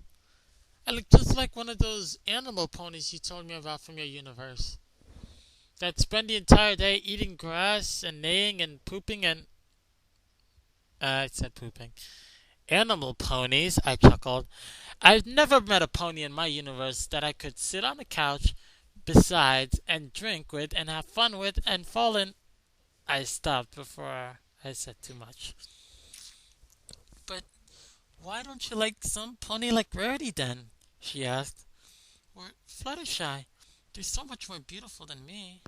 I look just like one of those animal ponies you told me about from your universe. That spend the entire day eating grass and neighing and pooping and... I said pooping. Animal ponies, I chuckled. I've never met a pony in my universe that I could sit on a couch besides and drink with and have fun with and fall in. I stopped before I said too much. But why don't you like some pony like Rarity then? She asked. Or Fluttershy. They're so much more beautiful than me.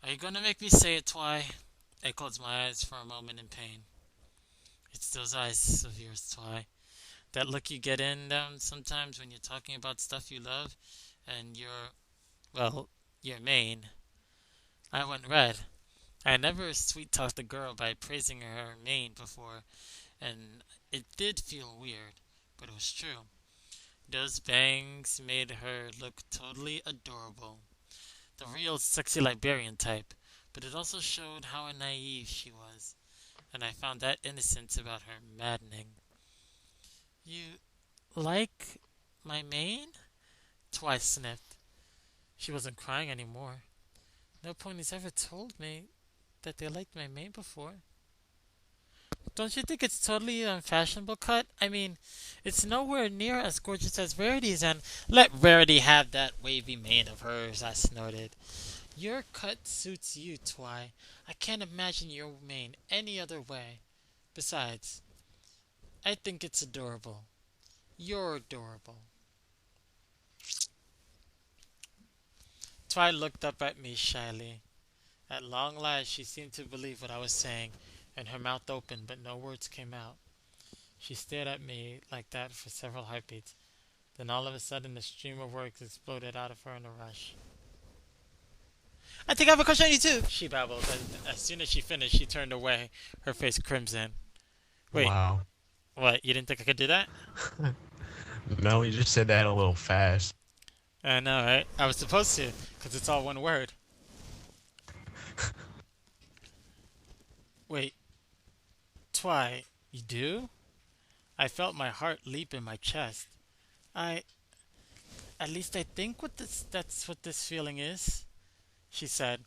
Are you gonna make me say it, Twy? I closed my eyes for a moment in pain. It's those eyes of yours, Twy. That look you get in them sometimes when you're talking about stuff you love and well, your mane. I went red. I never sweet talked a girl by praising her mane before, and it did feel weird, but it was true. Those bangs made her look totally adorable. The real sexy librarian type, but it also showed how naive she was, and I found that innocence about her maddening. You like my mane? Twice sniffed. She wasn't crying anymore. No pony's ever told me that they liked my mane before. Don't you think it's totally unfashionable cut? I mean, it's nowhere near as gorgeous as Rarity's, and let Rarity have that wavy mane of hers, I snorted. Your cut suits you, Twy. I can't imagine your mane any other way. Besides, I think it's adorable. You're adorable. Twy looked up at me shyly. At long last, she seemed to believe what I was saying, and her mouth opened, but no words came out. She stared at me like that for several heartbeats. Then all of a sudden, a stream of words exploded out of her in a rush. I think I have a crush on you too, she babbled. And as soon as she finished, she turned away, her face crimson. Wait, Wow. what? You didn't think I could do that? No, you just said that a little fast. I know, right? I was supposed to, because it's all one word. Wait, Twy, you do? I felt my heart leap in my chest. I, at least I think that's what this feeling is, she said.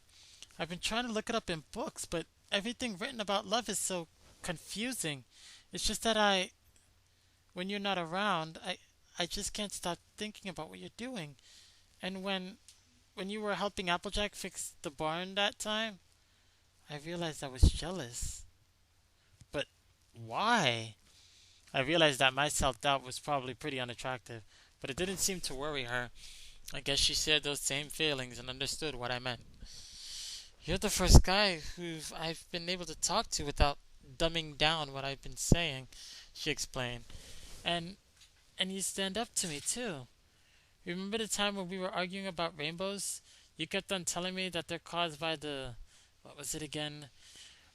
I've been trying to look it up in books, but everything written about love is so confusing. It's just that when you're not around, I just can't stop thinking about what you're doing. And when you were helping Applejack fix the barn that time, I realized I was jealous. But why? I realized that my self-doubt was probably pretty unattractive, but it didn't seem to worry her. I guess she shared those same feelings and understood what I meant. You're the first guy who I've been able to talk to without dumbing down what I've been saying, she explained. And you stand up to me too. Remember the time when we were arguing about rainbows? You kept on telling me that they're caused by the what was it again?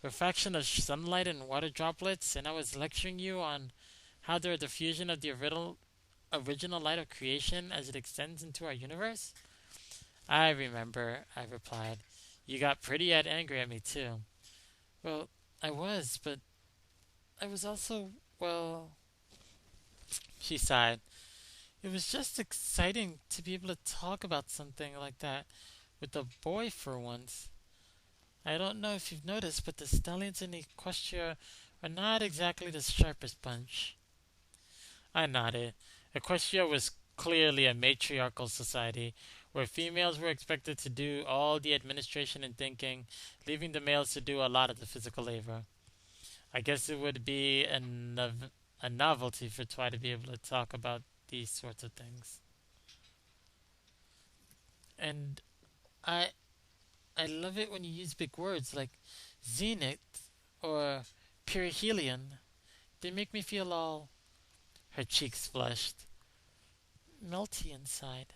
Refraction of sunlight and water droplets, and I was lecturing you on how they're a diffusion of the original light of creation as it extends into our universe? I remember, I replied. You got pretty angry at me, too. Well, I was, but I was also, well, she sighed. It was just exciting to be able to talk about something like that with a boy for once. I don't know if you've noticed, but the stallions in Equestria are not exactly the sharpest bunch. I nodded. Equestria was clearly a matriarchal society where females were expected to do all the administration and thinking, leaving the males to do a lot of the physical labor. I guess it would be a novelty for Twy to be able to talk about these sorts of things. And I I love it when you use big words like zenith or perihelion. They make me feel all, her cheeks flushed, melty inside.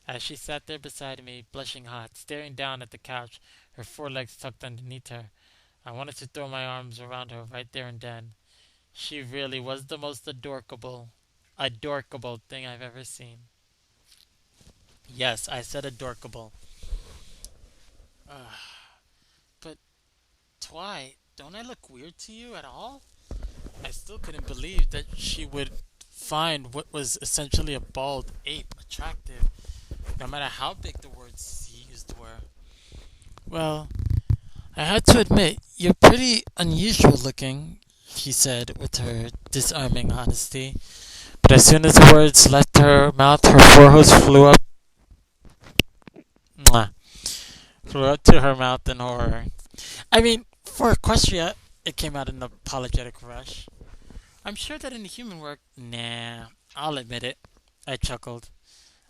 As she sat there beside me, blushing hot, staring down at the couch, her forelegs tucked underneath her, I wanted to throw my arms around her right there and then. She really was the most adorkable thing I've ever seen. Yes, I said adorkable. But, Twy, don't I look weird to you at all? I still couldn't believe that she would find what was essentially a bald ape attractive, no matter how big the words he used were. Well, I had to admit, you're pretty unusual looking, she said with her disarming honesty. But as soon as the words left her mouth, her forehead mwah, flew up to her mouth in horror. I mean, for Equestria, it came out in an apologetic rush. I'm sure that in the human work, nah, I'll admit it. I chuckled.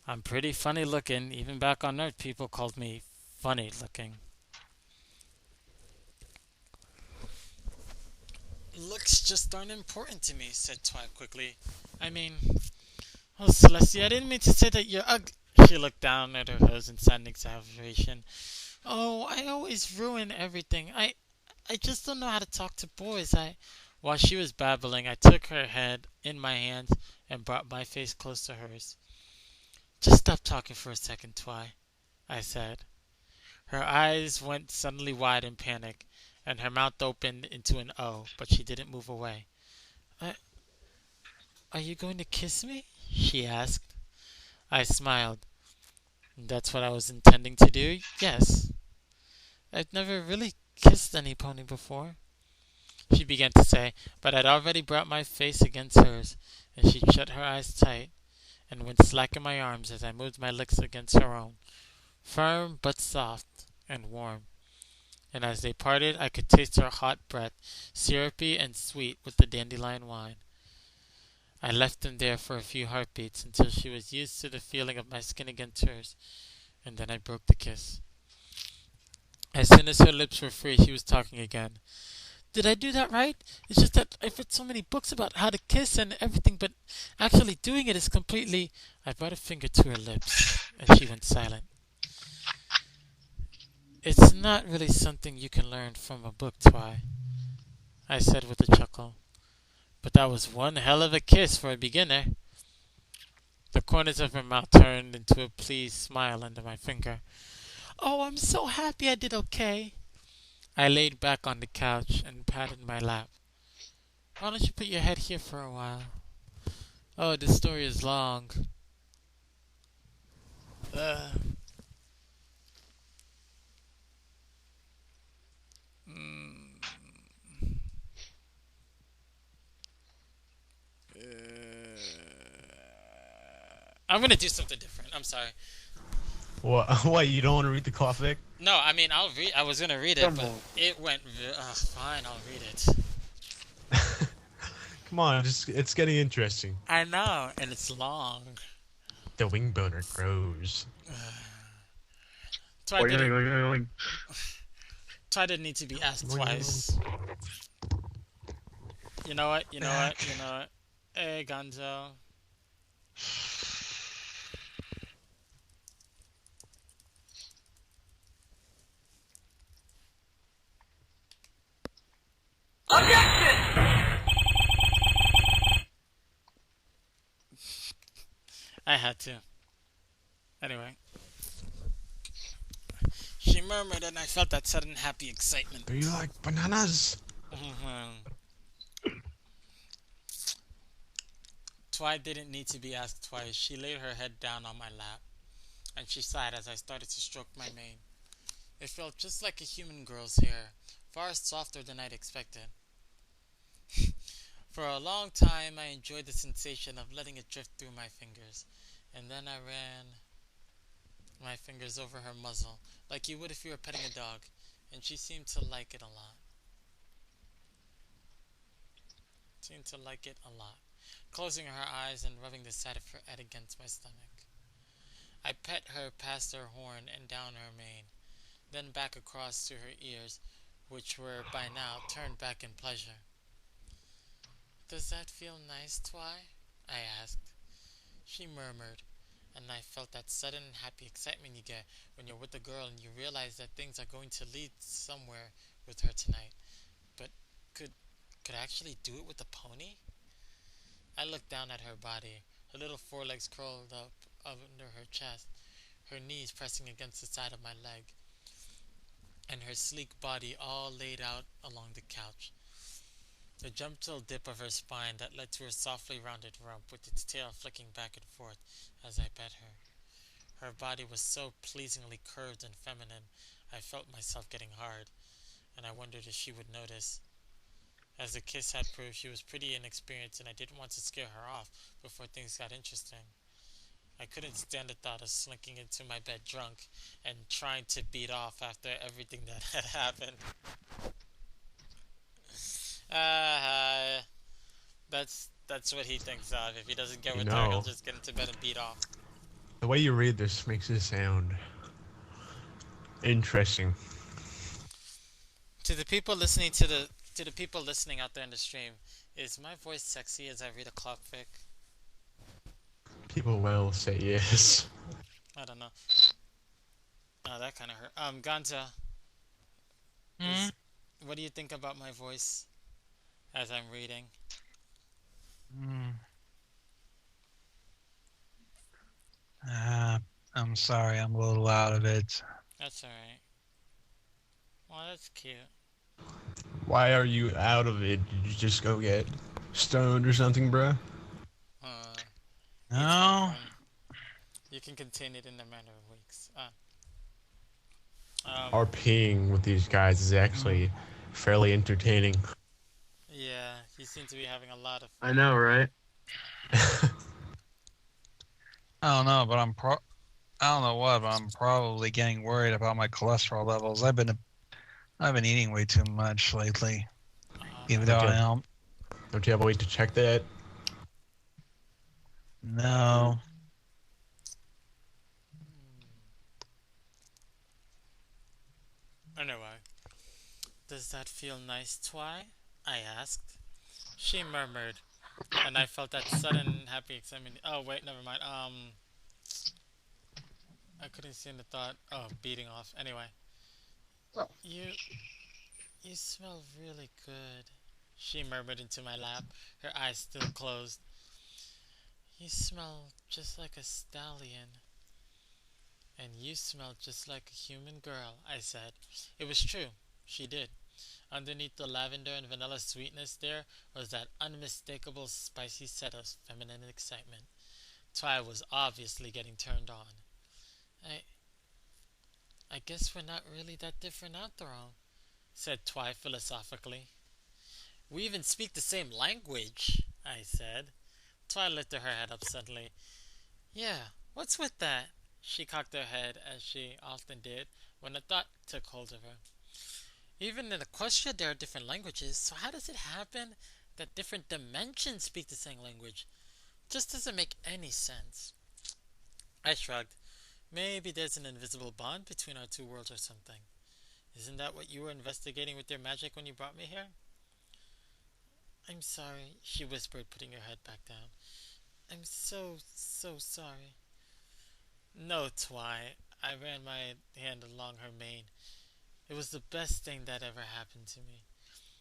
I'm pretty funny looking. Even back on Earth, people called me funny looking. Looks just aren't important to me, said Twilight quickly. I mean, oh, Celestia, I didn't mean to say that you're ugly. She looked down at her hose in sudden exaggeration. Oh, I always ruin everything. I just don't know how to talk to boys. While she was babbling, I took her head in my hands and brought my face close to hers. Just stop talking for a second, Twy, I said. Her eyes went suddenly wide in panic, and her mouth opened into an O, but she didn't move away. "I- Are you going to kiss me?" she asked. I smiled. That's what I was intending to do, yes. I've never really kissed any pony before, she began to say, but I'd already brought my face against hers, and she shut her eyes tight and went slack in my arms as I moved my lips against her own, firm but soft and warm. And as they parted, I could taste her hot breath, syrupy and sweet with the dandelion wine. I left them there for a few heartbeats until she was used to the feeling of my skin against hers, and then I broke the kiss. As soon as her lips were free, she was talking again. Did I do that right? It's just that I've read so many books about how to kiss and everything, but actually doing it is completely. I brought a finger to her lips, and she went silent. It's not really something you can learn from a book, Twy, I said with a chuckle. But that was one hell of a kiss for a beginner. The corners of her mouth turned into a pleased smile under my finger. Oh, I'm so happy I did okay. I laid back on the couch and patted my lap. Why don't you put your head here for a while? Oh, this story is long. Uh, mm, I'm gonna do something different. I'm sorry. What? What? You don't want to read the Clopfic? No, I mean I'll read. I was gonna read it, Come but on. it went. Fine, I'll read it. Come on, just it's getting interesting. I know, and it's long. The wing boner grows. So I didn't. Oing. So I didn't need to be asked Boing. twice. You know what? You know what? You know what? Hey, Gonzo. I had to. Anyway. She murmured, and I felt that sudden happy excitement. Do you like bananas? Twy didn't need to be asked twice. She laid her head down on my lap, and she sighed as I started to stroke my mane. It felt just like a human girl's hair, far softer than I'd expected. For a long time, I enjoyed the sensation of letting it drift through my fingers, and then I ran my fingers over her muzzle, like you would if you were petting a dog, and she seemed to like it a lot. Closing her eyes and rubbing the side of her head against my stomach. I pet her past her horn and down her mane, then back across to her ears, which were by now turned back in pleasure. Does that feel nice, Twy? I asked. She murmured, and I felt that sudden happy excitement you get when you're with a girl and you realize that things are going to lead somewhere with her tonight. But could could I actually do it with a pony? I looked down at her body, her little forelegs curled up under her chest, her knees pressing against the side of my leg, and her sleek body all laid out along the couch. The gentle dip of her spine that led to her softly rounded rump with its tail flicking back and forth as I pet her. Her body was so pleasingly curved and feminine, I felt myself getting hard, and I wondered if she would notice. As the kiss had proved, she was pretty inexperienced, and I didn't want to scare her off before things got interesting. I couldn't stand the thought of slinking into my bed drunk and trying to beat off after everything that had happened. Uh, that's what he thinks of. If he doesn't get You with her, he'll know, just get into bed and beat off. the way you read this makes it sound interesting. To the people listening to the people listening out there in the stream, is my voice sexy as I read a Clopfic? People will say yes. I don't know. Oh, that kind of hurt. Ganja, Hmm? what do you think about my voice as I'm reading? Hmm. I'm sorry, I'm a little out of it. That's alright. Well, that's cute. Why are you out of it? Did you just go get stoned or something, bruh? Uh, each No? one. You can contain it in a matter of weeks. RPing with these guys is actually fairly entertaining. Yeah, you seem to be having a lot of I fun. know, right? I don't know, but I don't know what, but I'm probably getting worried about my cholesterol levels. I've been eating way too much lately. Even though Okay. I don't. Don't you have a way to check that? No. Anyway, does that feel nice, Twy? I asked. She murmured, and I felt that sudden happy excitement. Oh wait, never mind. I couldn't see in the thought. Oh, beating off. Anyway, you you smell really good. She murmured into my lap, her eyes still closed. You smell just like a stallion. And you smell just like a human girl, I said. It was true. She did. Underneath the lavender and vanilla sweetness there was that unmistakable spicy set of feminine excitement. Twy was obviously getting turned on. I I guess we're not really that different after all, said Twy philosophically. We even speak the same language, I said. Twy lifted her head up suddenly. Yeah, what's with that? She cocked her head as she often did when a thought took hold of her. Even in Equestria there are different languages, so how does it happen that different dimensions speak the same language? Just doesn't make any sense. I shrugged. Maybe there's an invisible bond between our two worlds or something. Isn't that what you were investigating with your magic when you brought me here? I'm sorry, she whispered, putting her head back down. I'm so sorry. No, Twy. I ran my hand along her mane. It was the best thing that ever happened to me.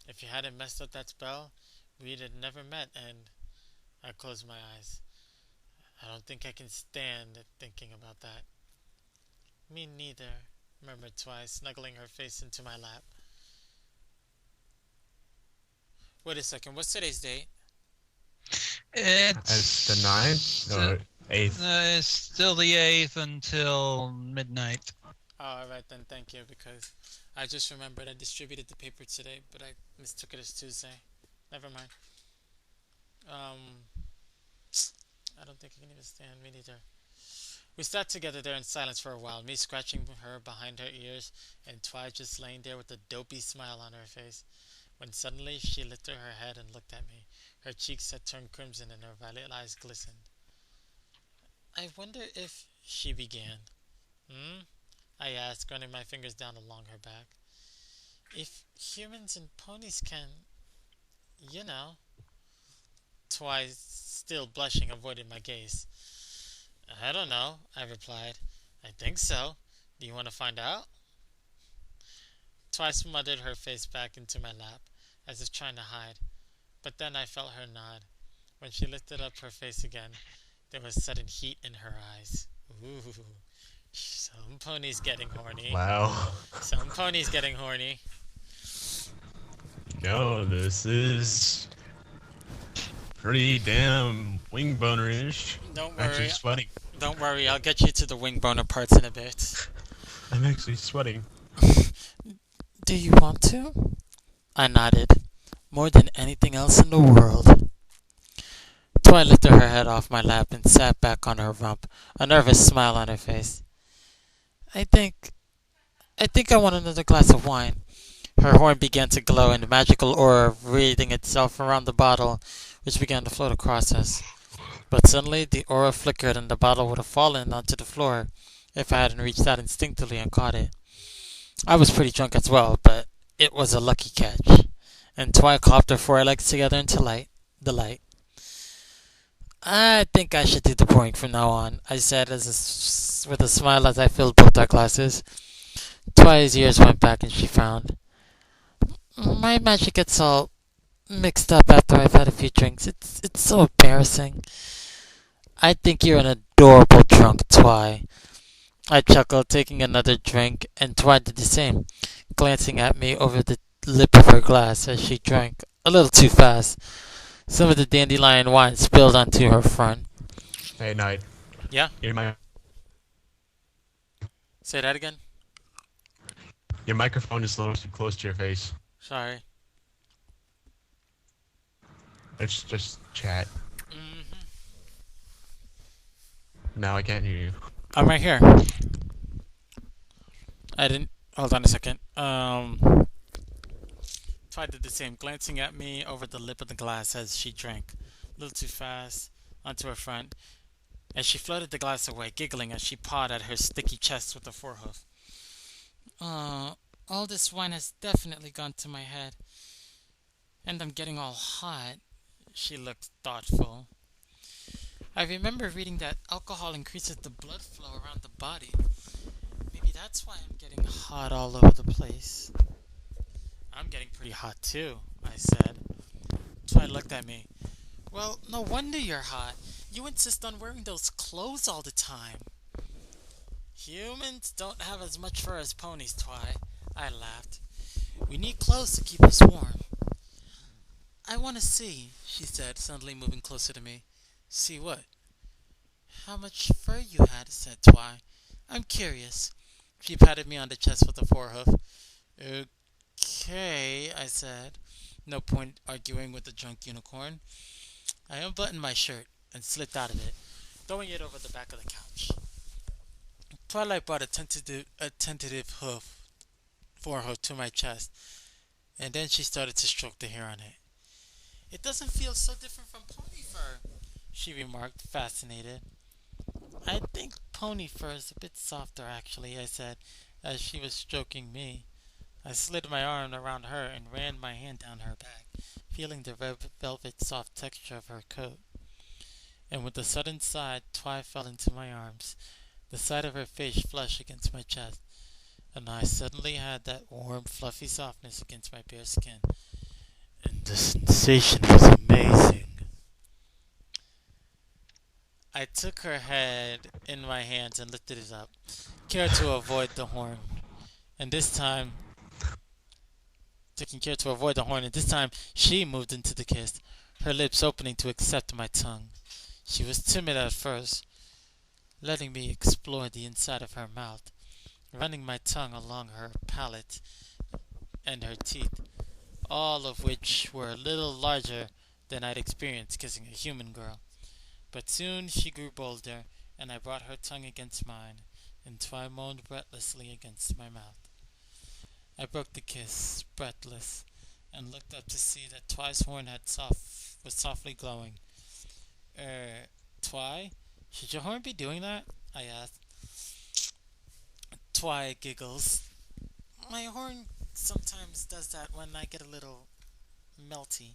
If you hadn't messed up that spell, we'd have never met, and I closed my eyes. I don't think I can stand thinking about that. Me neither, murmured Twy, snuggling her face into my lap. Wait a second, what's today's date? It's the 9th? No, 8th. It's still the 8th until midnight. Oh, alright then, thank you, because I just remembered I distributed the paper today, but I mistook it as Tuesday. Never mind. I don't think I can even stand. Me neither. We sat together there in silence for a while, me scratching her behind her ears, and Twy just laying there with a dopey smile on her face, when suddenly she lifted her head and looked at me. Her cheeks had turned crimson and her violet eyes glistened. I wonder if she began. Hmm? I asked, running my fingers down along her back. If humans and ponies can, you know. Twice, still blushing, avoided my gaze. I don't know, I replied. I think so. Do you want to find out? Twice smothered her face back into my lap, as if trying to hide. But then I felt her nod. When she lifted up her face again, there was sudden heat in her eyes. Ooh, some ponies getting horny. Wow. Some ponies getting horny. No, this is pretty damn wing boner-ish. Don't Actually worry, sweating. don't worry, I'll get you to the wing boner parts in a bit. I'm actually sweating. Do you want to? I nodded. More than anything else in the world. Twi lifted her head off my lap and sat back on her rump, a nervous smile on her face. I think I want another glass of wine. Her horn began to glow and the magical aura wreathing itself around the bottle, which began to float across us. But suddenly the aura flickered and the bottle would have fallen onto the floor if I hadn't reached out instinctively and caught it. I was pretty drunk as well, but it was a lucky catch. And Twi clapped her forelegs together into delight. I think I should do the pouring from now on, I said with a smile as I filled both our glasses. Twi's ears went back and she frowned. My magic gets all mixed up after I've had a few drinks. It's so embarrassing. I think you're an adorable drunk, Twi. I chuckled, taking another drink, and Twi did the same, glancing at me over the lip of her glass as she drank, a little too fast. Some of the dandelion wine spilled onto her front. Hey, Night. Yeah? Your, Say that again? your microphone is a little too close to your face. Sorry. Let's just chat. Mm-hmm. Now I can't hear you. I'm right here. I didn't. Hold on a second. Twi did the same, glancing at me over the lip of the glass as she drank, a little too fast, onto her front, as she floated the glass away, giggling as she pawed at her sticky chest with a forehoof. All this wine has definitely gone to my head, and I'm getting all hot. She looked thoughtful. I remember reading that alcohol increases the blood flow around the body. Maybe that's why I'm getting hot all over the place. I'm getting pretty hot too, I said. Twi looked at me. Well, no wonder you're hot. You insist on wearing those clothes all the time. Humans don't have as much fur as ponies, Twi. I laughed. We need clothes to keep us warm. I want to see, she said, suddenly moving closer to me. See what? How much fur you had, said Twi. I'm curious. She patted me on the chest with a forehoof. Okay, I said. No point arguing with the drunk unicorn. I unbuttoned my shirt and slipped out of it, throwing it over the back of the couch. Twilight brought a tentative forehoof to my chest, and then she started to stroke the hair on it. It doesn't feel so different from pony fur, she remarked, fascinated. I think pony fur is a bit softer, actually, I said, as she was stroking me. I slid my arm around her and ran my hand down her back, feeling the velvet soft texture of her coat. And with a sudden sigh, Twi fell into my arms, the side of her face flush against my chest, and I suddenly had that warm, fluffy softness against my bare skin. And the sensation was amazing. I took her head in my hands and lifted it up, care to avoid the horn. And this time, taking care to avoid the horn, and this time she moved into the kiss, her lips opening to accept my tongue. She was timid at first, letting me explore the inside of her mouth, running my tongue along her palate and her teeth, all of which were a little larger than I'd experienced kissing a human girl. But soon she grew bolder, and I brought her tongue against mine, and Twi moaned breathlessly against my mouth. I broke the kiss, breathless, and looked up to see that Twi's horn was softly glowing. Twi? Should your horn be doing that? I asked. Twy giggles. My horn sometimes does that when I get a little melty.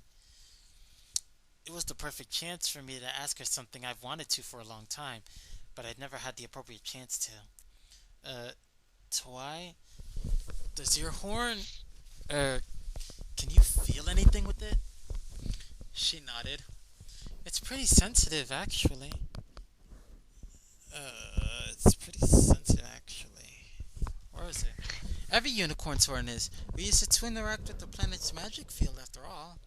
It was the perfect chance for me to ask her something I've wanted to for a long time, but I'd never had the appropriate chance to. Twy, does your horn, uh, can you feel anything with it? She nodded. It's pretty sensitive, actually. It's pretty sensitive, actually. Where is it? Every unicorn's horn is. We use it to interact with the planet's magic field, after all.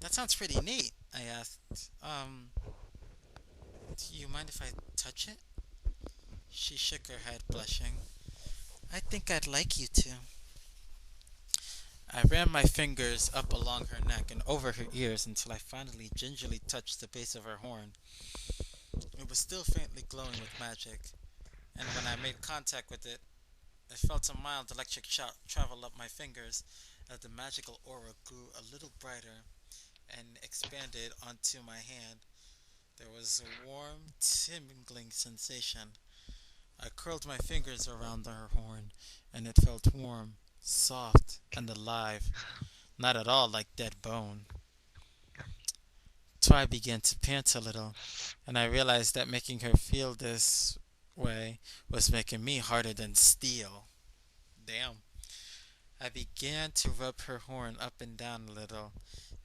That sounds pretty neat, I asked. Do you mind if I touch it? She shook her head, blushing. I think I'd like you to. I ran my fingers up along her neck and over her ears until I finally gingerly touched the base of her horn. It was still faintly glowing with magic, and when I made contact with it, I felt a mild electric shock travel up my fingers as the magical aura grew a little brighter and expanded onto my hand. There was a warm, tingling sensation. I curled my fingers around her horn, and it felt warm, soft, and alive, not at all like dead bone. Twy began to pant a little, and I realized that making her feel this way was making me harder than steel. Damn. I began to rub her horn up and down a little,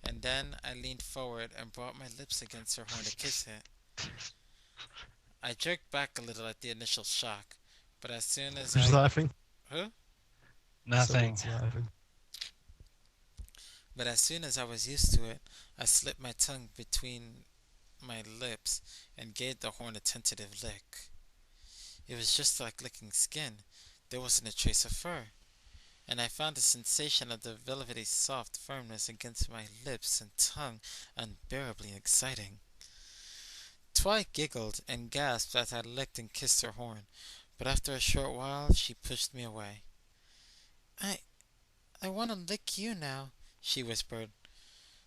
and then I leaned forward and brought my lips against her horn to kiss it. I jerked back a little at the initial shock, but as soon as Who's I... laughing? Huh? Nothing. Someone's laughing. But as soon as I was used to it, I slipped my tongue between my lips and gave the horn a tentative lick. It was just like licking skin. There wasn't a trace of fur, and I found the sensation of the velvety soft firmness against my lips and tongue unbearably exciting. Twy giggled and gasped as I licked and kissed her horn, but after a short while she pushed me away. I I want to lick you now, she whispered.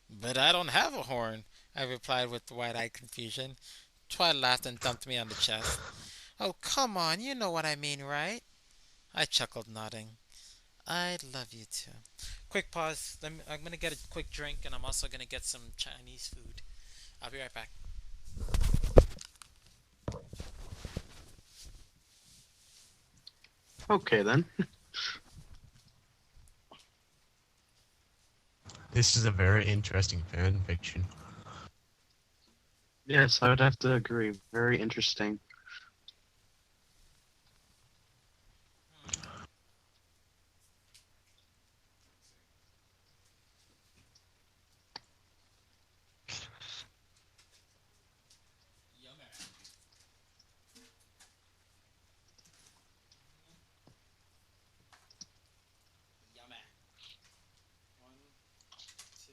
But I don't have a horn, I replied with wide-eyed confusion. Twy laughed and thumped me on the chest. Oh, come on, you know what I mean, right? I chuckled, nodding. I love you too. Quick pause. I'm gonna get a quick drink, and I'm also gonna get some Chinese food. I'll be right back. Okay then. This is a very interesting fan fiction. Yes, I would have to agree. Very interesting. Yummy. One, two.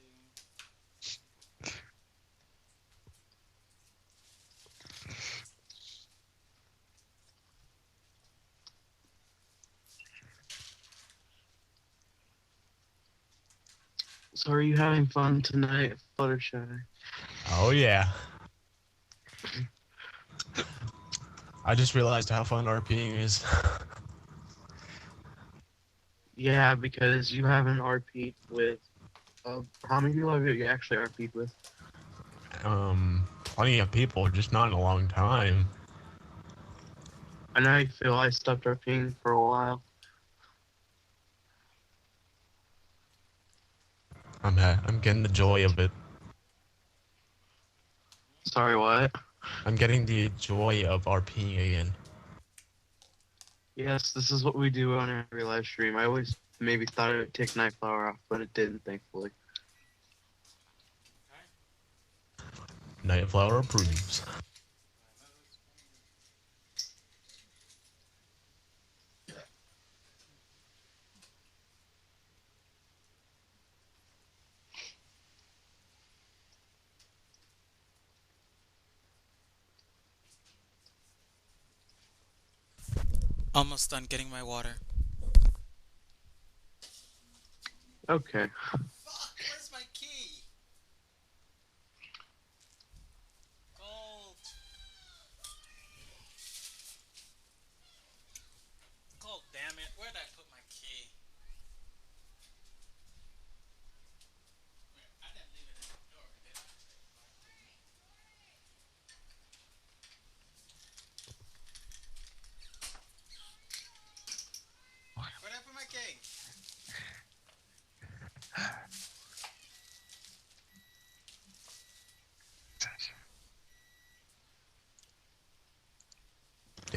So are you having fun tonight, Fluttershy? Oh yeah. I just realized how fun RPing is. Yeah, because you haven't RP'd with. How many people have you actually RP'd with? Plenty of people, just not in a long time. I know I feel I stopped RPing for a while. I'm getting the joy of it. Sorry, what? I'm getting the joy of RPing again. Yes, this is what we do on every live stream. I always maybe thought it would take Nightflower off, but it didn't, thankfully. Nightflower approves. Almost done getting my water. Okay. Fuck, where's my key? Gold.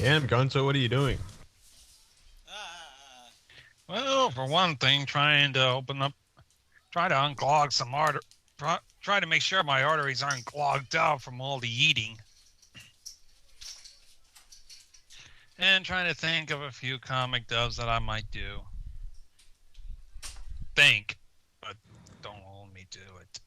Damn, Gonzo, what are you doing? Ah. Well, for one thing, trying to try to unclog try to make sure my arteries aren't clogged up from all the eating. And trying to think of a few comic dubs that I might do. Think, but don't hold me to it.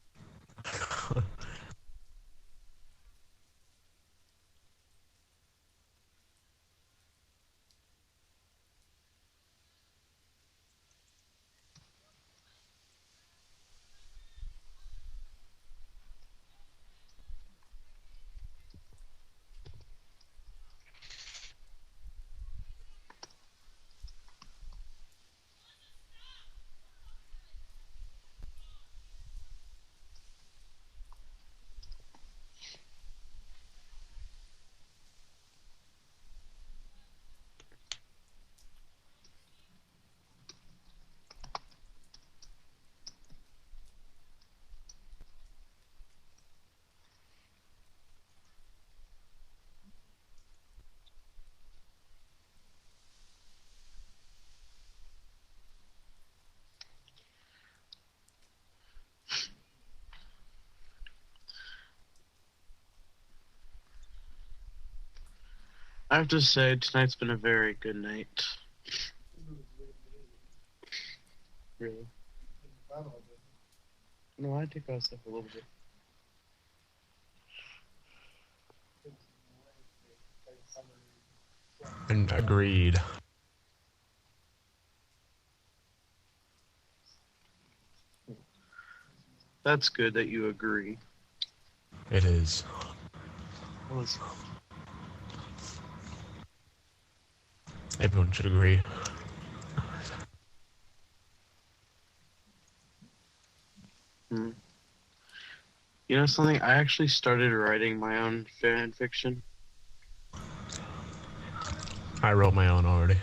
I have to say, tonight's been a very good night. Really? No, I take myself a little bit. And agreed. That's good that you agree. It is. Was Everyone should agree. Hmm. You know something? I actually started writing my own fan fiction. I wrote my own already.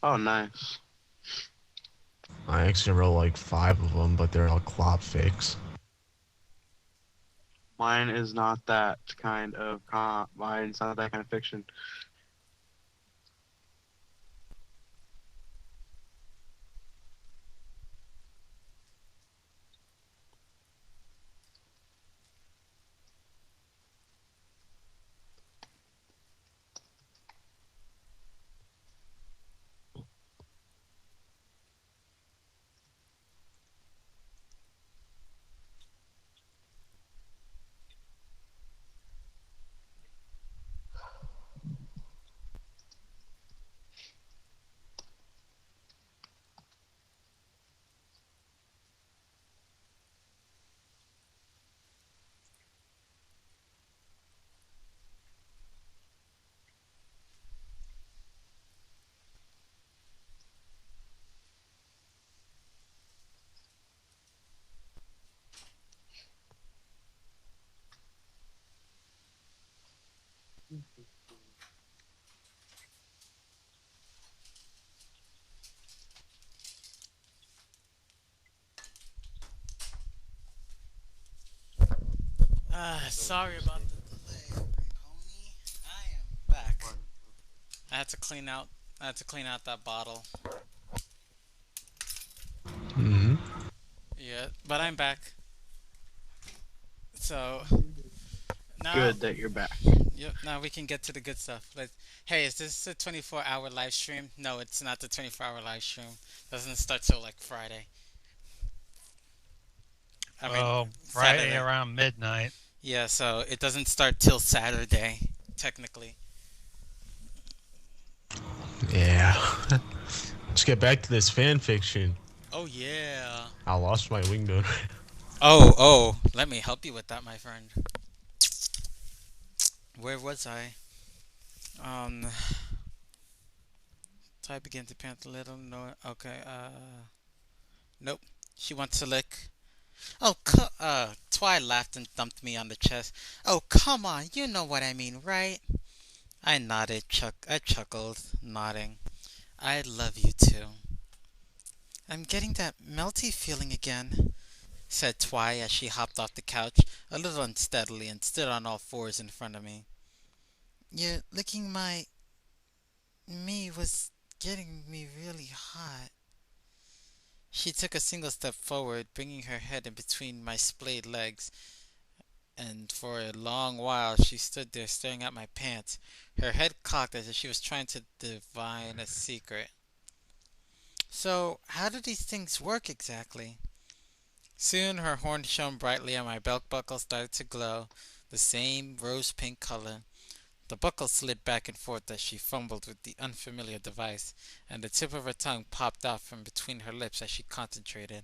Oh, nice. I actually wrote like 5 of them, but they're all Clopfics. Mine is not that kind of mine's not that kind of fiction. Sorry about the delay, Pony. I am back. I had to clean out. I had to clean out that bottle. Mm-hmm. Yeah, but I'm back. So now, Good that you're back. yep. Now we can get to the good stuff. Hey, is this a 24-hour live stream? No, it's not the 24-hour live stream. Doesn't start till like Friday. I mean, Oh, Friday Saturday. around midnight. Yeah, so it doesn't start till Saturday, technically. Yeah. Let's get back to this fan fiction. Oh yeah. I lost my wing donor. Oh, let me help you with that, my friend. Where was I? So I begin to pant a little. No, okay. Nope. She wants to lick. Oh, Twi laughed and thumped me on the chest. Oh, come on, you know what I mean, right? I nodded. I chuckled, nodding. I love you too. I'm getting that melty feeling again, said Twi as she hopped off the couch a little unsteadily and stood on all fours in front of me. You're licking my me was getting me really hot. She took a single step forward, bringing her head in between my splayed legs, and for a long while she stood there staring at my pants, her head cocked as if she was trying to divine a secret. So, how do these things work exactly? Soon her horn shone brightly and my belt buckle started to glow, the same rose pink color. The buckle slid back and forth as she fumbled with the unfamiliar device, and the tip of her tongue popped out from between her lips as she concentrated.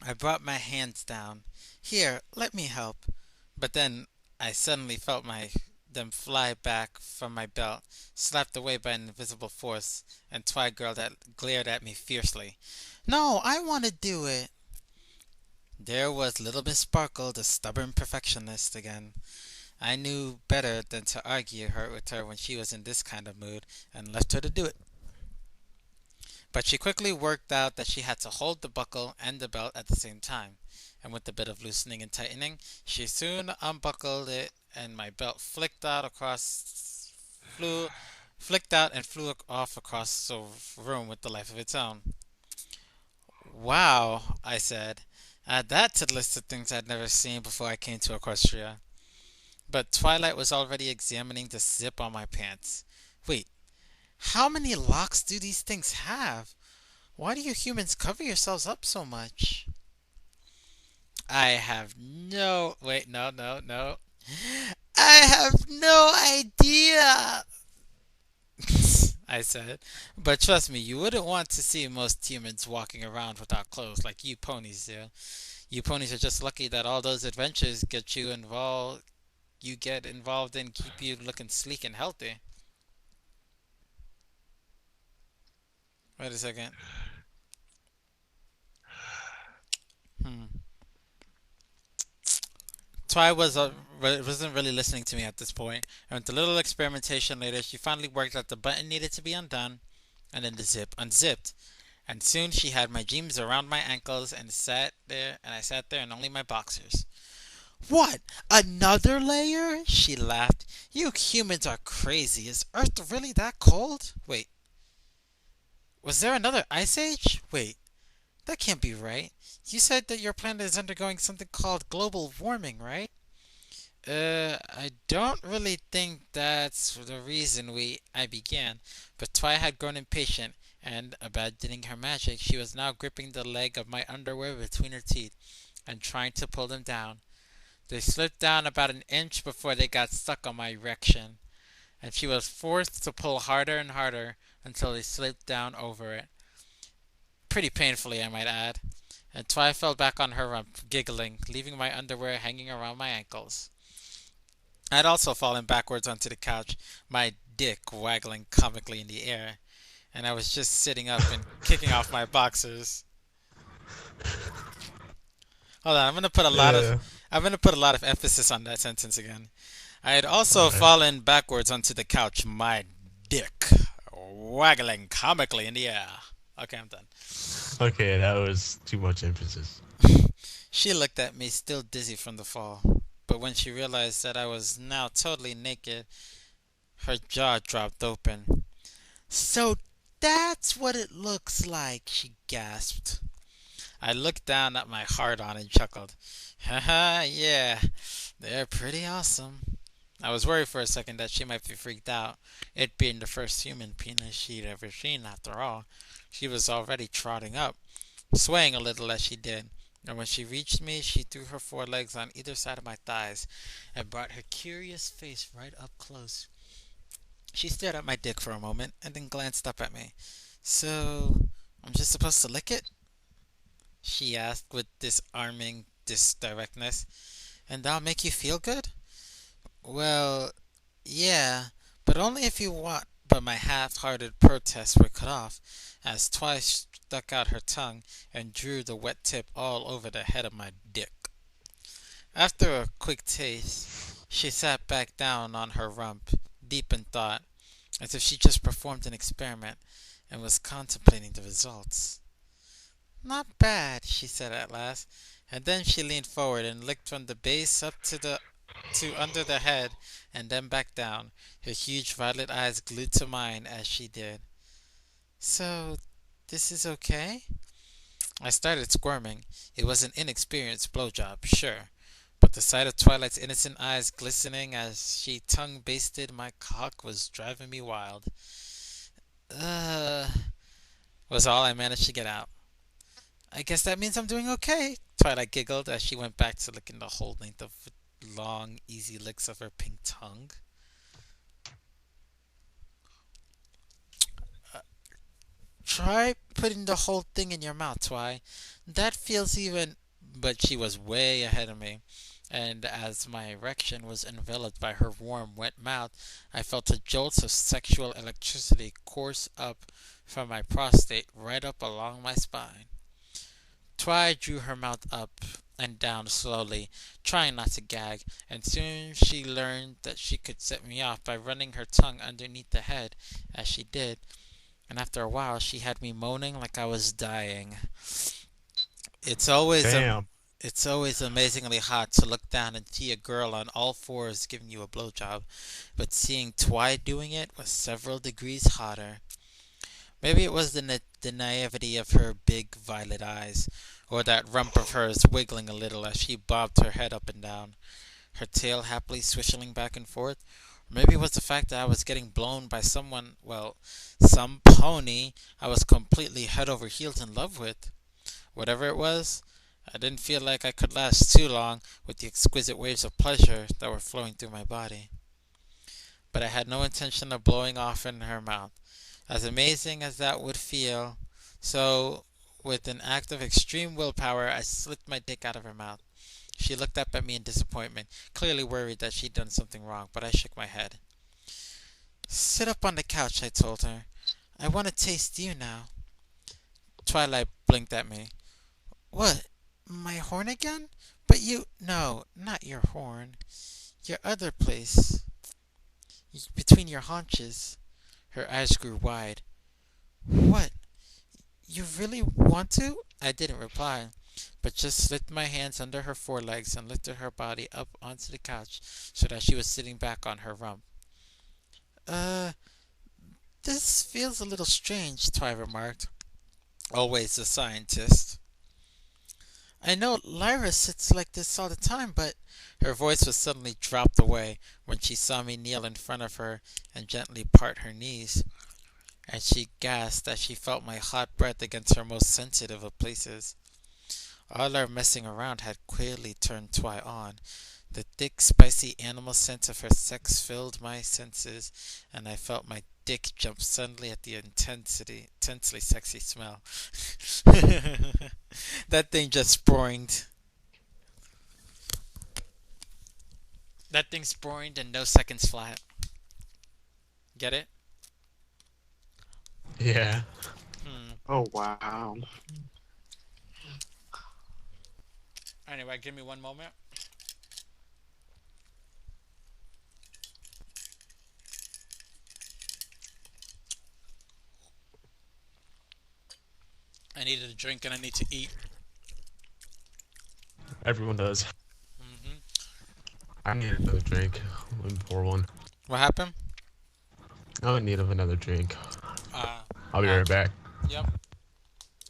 I brought my hands down. Here, let me help. But then I suddenly felt them fly back from my belt, slapped away by an invisible force, and Twy glared at me fiercely. No, I want to do it. There was little Miss Sparkle, the stubborn perfectionist, again. I knew better than to argue with her when she was in this kind of mood, and left her to do it. But she quickly worked out that she had to hold the buckle and the belt at the same time, and with a bit of loosening and tightening, she soon unbuckled it, and my belt flicked out and flew off across the room with the life of its own. Wow, I said. Add that to the list of things I'd never seen before I came to Equestria. But Twilight was already examining the zip on my pants. Wait, how many locks do these things have? Why do you humans cover yourselves up so much? I have no. Wait, no, no, no. I have no idea, I said. But trust me, you wouldn't want to see most humans walking around without clothes like you ponies do. You ponies are just lucky that all those adventures get involved in keep you looking sleek and healthy. Wait a second. Hmm. Twy wasn't really listening to me at this point, and with a little experimentation later, she finally worked out the button needed to be undone, and then the zip unzipped. And soon she had my jeans around my ankles and I sat there in only my boxers. What? Another layer? She laughed. You humans are crazy. Is Earth really that cold? Wait, was there another ice age? Wait, that can't be right. You said that your planet is undergoing something called global warming, right? I don't really think that's the reason I began, but Twy had grown impatient, and, abandoning her magic, she was now gripping the leg of my underwear between her teeth, and trying to pull them down. They slipped down about an inch before they got stuck on my erection, and she was forced to pull harder and harder until they slipped down over it. Pretty painfully, I might add. And Twy fell back on her rump, giggling, leaving my underwear hanging around my ankles. I had also fallen backwards onto the couch, my dick waggling comically in the air, and I was just sitting up and kicking off my boxers. Hold on, Yeah. I'm gonna put a lot of emphasis on that sentence again. I had also Okay. fallen backwards onto the couch, my dick waggling comically in the air. Okay, I'm done. Okay, that was too much emphasis. She looked at me, still dizzy from the fall. But when she realized that I was now totally naked, her jaw dropped open. So that's what it looks like, she gasped. I looked down at my hard on and chuckled. Haha, yeah, they're pretty awesome. I was worried for a second that she might be freaked out, it being the first human penis she'd ever seen after all. She was already trotting up, swaying a little as she did, and when she reached me, she threw her forelegs on either side of my thighs and brought her curious face right up close. She stared at my dick for a moment and then glanced up at me. So, I'm just supposed to lick it? She asked with disarming directness. And that'll make you feel good? Well, yeah, but only if you want. But my half-hearted protests were cut off as Twice stuck out her tongue and drew the wet tip all over the head of my dick. After a quick taste, she sat back down on her rump, deep in thought, as if she just performed an experiment and was contemplating the results. Not bad, she said at last, and then she leaned forward and licked from the base up to the to under the head and then back down, her huge violet eyes glued to mine as she did. So, this is okay? I started squirming. It was an inexperienced blowjob, sure, but the sight of Twilight's innocent eyes glistening as she tongue basted my cock was driving me wild. Uh, was all I managed to get out. I guess that means I'm doing okay, Twilight giggled as she went back to licking the whole length of long, easy licks of her pink tongue. Uh, Try putting the whole thing in your mouth, Twi. That feels even. But she was way ahead of me, and as my erection was enveloped by her warm, wet mouth, I felt a jolt of sexual electricity course up from my prostate right up along my spine. Twi drew her mouth up and down slowly, trying not to gag, and soon she learned that she could set me off by running her tongue underneath the head, as she did, and after a while she had me moaning like I was dying. It's always Damn. it's always amazingly hot to look down and see a girl on all fours giving you a blowjob, but seeing Twi doing it was several degrees hotter. Maybe it was the naivety of her big violet eyes, or that rump of hers wiggling a little as she bobbed her head up and down, her tail happily swishing back and forth. Or maybe it was the fact that I was getting blown by someone, well, some pony I was completely head over heels in love with. Whatever it was, I didn't feel like I could last too long with the exquisite waves of pleasure that were flowing through my body. But I had no intention of blowing off in her mouth, as amazing as that would feel. So, with an act of extreme willpower, I slipped my dick out of her mouth. She looked up at me in disappointment, clearly worried that she'd done something wrong, but I shook my head. Sit up on the couch, I told her. I want to taste you now. Twilight blinked at me. What? My horn again? But you. No, not your horn. Your other place. Between your haunches. Her eyes grew wide. What? You really want to? I didn't reply, but just slipped my hands under her forelegs and lifted her body up onto the couch so that she was sitting back on her rump. Uh, this feels a little strange, Twi remarked. Always the scientist. I know Lyra sits like this all the time, but her voice was suddenly dropped away when she saw me kneel in front of her and gently part her knees, and she gasped as she felt my hot breath against her most sensitive of places. All our messing around had quickly turned Twi on. The thick, spicy animal scent of her sex filled my senses, and I felt my dick jump suddenly at the intensely sexy smell. That thing just sproinged. That thing sproinged in no seconds flat. Get it? Yeah. Oh wow. Anyway, give me one moment. I needed a drink and I need to eat. Everyone does. hmm I need another drink. Let me pour one. What happened? I'm in need of another drink. Uh, I'll be right back. Yep.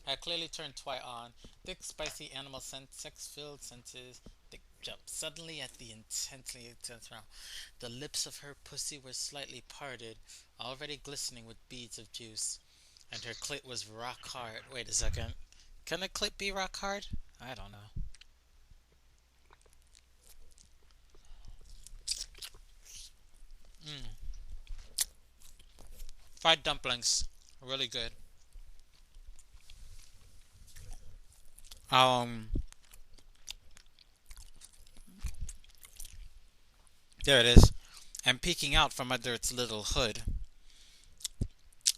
I clearly turned Twi on. Thick, spicy animal scent, sex-filled senses. Dick jumped suddenly at the intensely intense round. The lips of her pussy were slightly parted, already glistening with beads of juice, and her clit was rock hard. Wait a second. Can a clit be rock hard? I don't know. Mm. Fried dumplings, really good. Um, there it is. And peeking out from under its little hood.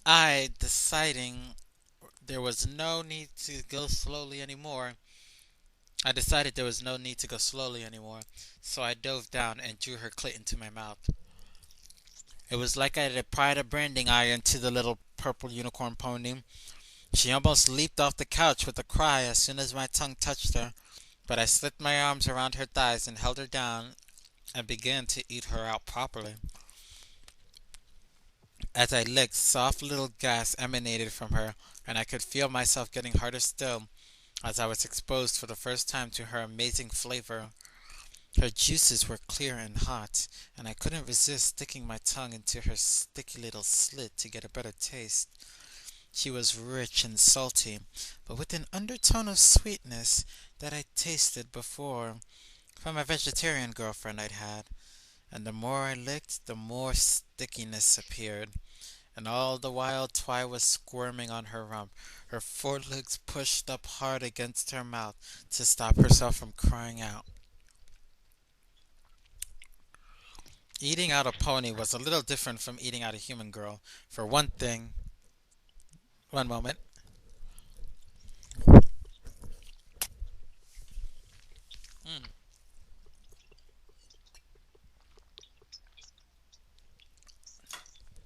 I deciding there was no need to go slowly anymore. I decided there was no need to go slowly anymore, so I dove down and drew her clit into my mouth. It was like I had applied a branding iron to the little purple unicorn pony. She almost leaped off the couch with a cry as soon as my tongue touched her, but I slipped my arms around her thighs and held her down and began to eat her out properly. As I licked, soft little gas emanated from her, and I could feel myself getting harder still as I was exposed for the first time to her amazing flavor. Her juices were clear and hot, and I couldn't resist sticking my tongue into her sticky little slit to get a better taste. She was rich and salty, but with an undertone of sweetness that I'd tasted before from a vegetarian girlfriend I'd had. And the more I licked, the more stickiness appeared. And all the while Twy was squirming on her rump, her forelegs pushed up hard against her mouth to stop herself from crying out. Eating out a pony was a little different from eating out a human girl. For one thing, one moment. Mm,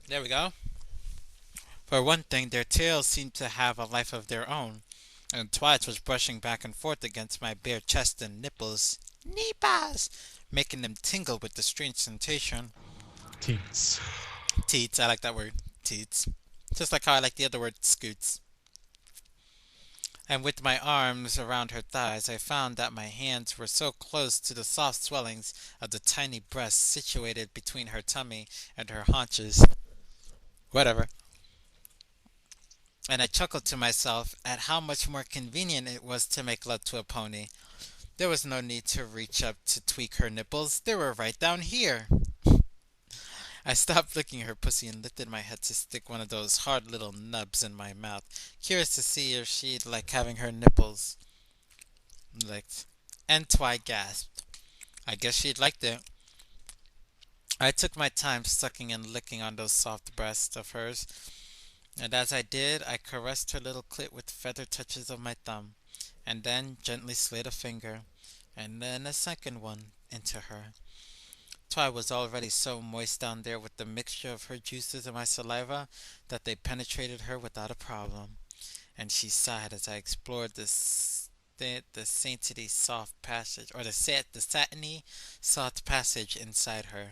there we go. For one thing, their tails seemed to have a life of their own, and Twice was brushing back and forth against my bare chest and nipples, Nipas, making them tingle with the strange sensation. Teats. Teats, I like that word, teats. Just like how I like the other word, scoots. And with my arms around her thighs, I found that my hands were so close to the soft swellings of the tiny breasts situated between her tummy and her haunches. Whatever. And I chuckled to myself at how much more convenient it was to make love to a pony. There was no need to reach up to tweak her nipples, they were right down here. I stopped licking her pussy and lifted my head to stick one of those hard little nubs in my mouth, curious to see if she'd like having her nipples licked. And Twy gasped. I guess she'd liked it. I took my time sucking and licking on those soft breasts of hers, and as I did, I caressed her little clit with feather touches of my thumb, and then gently slid a finger, and then a second one, into her. Twy was already so moist down there with the mixture of her juices and my saliva that they penetrated her without a problem, and she sighed as I explored the saintity soft passage, or the satiny soft passage inside her.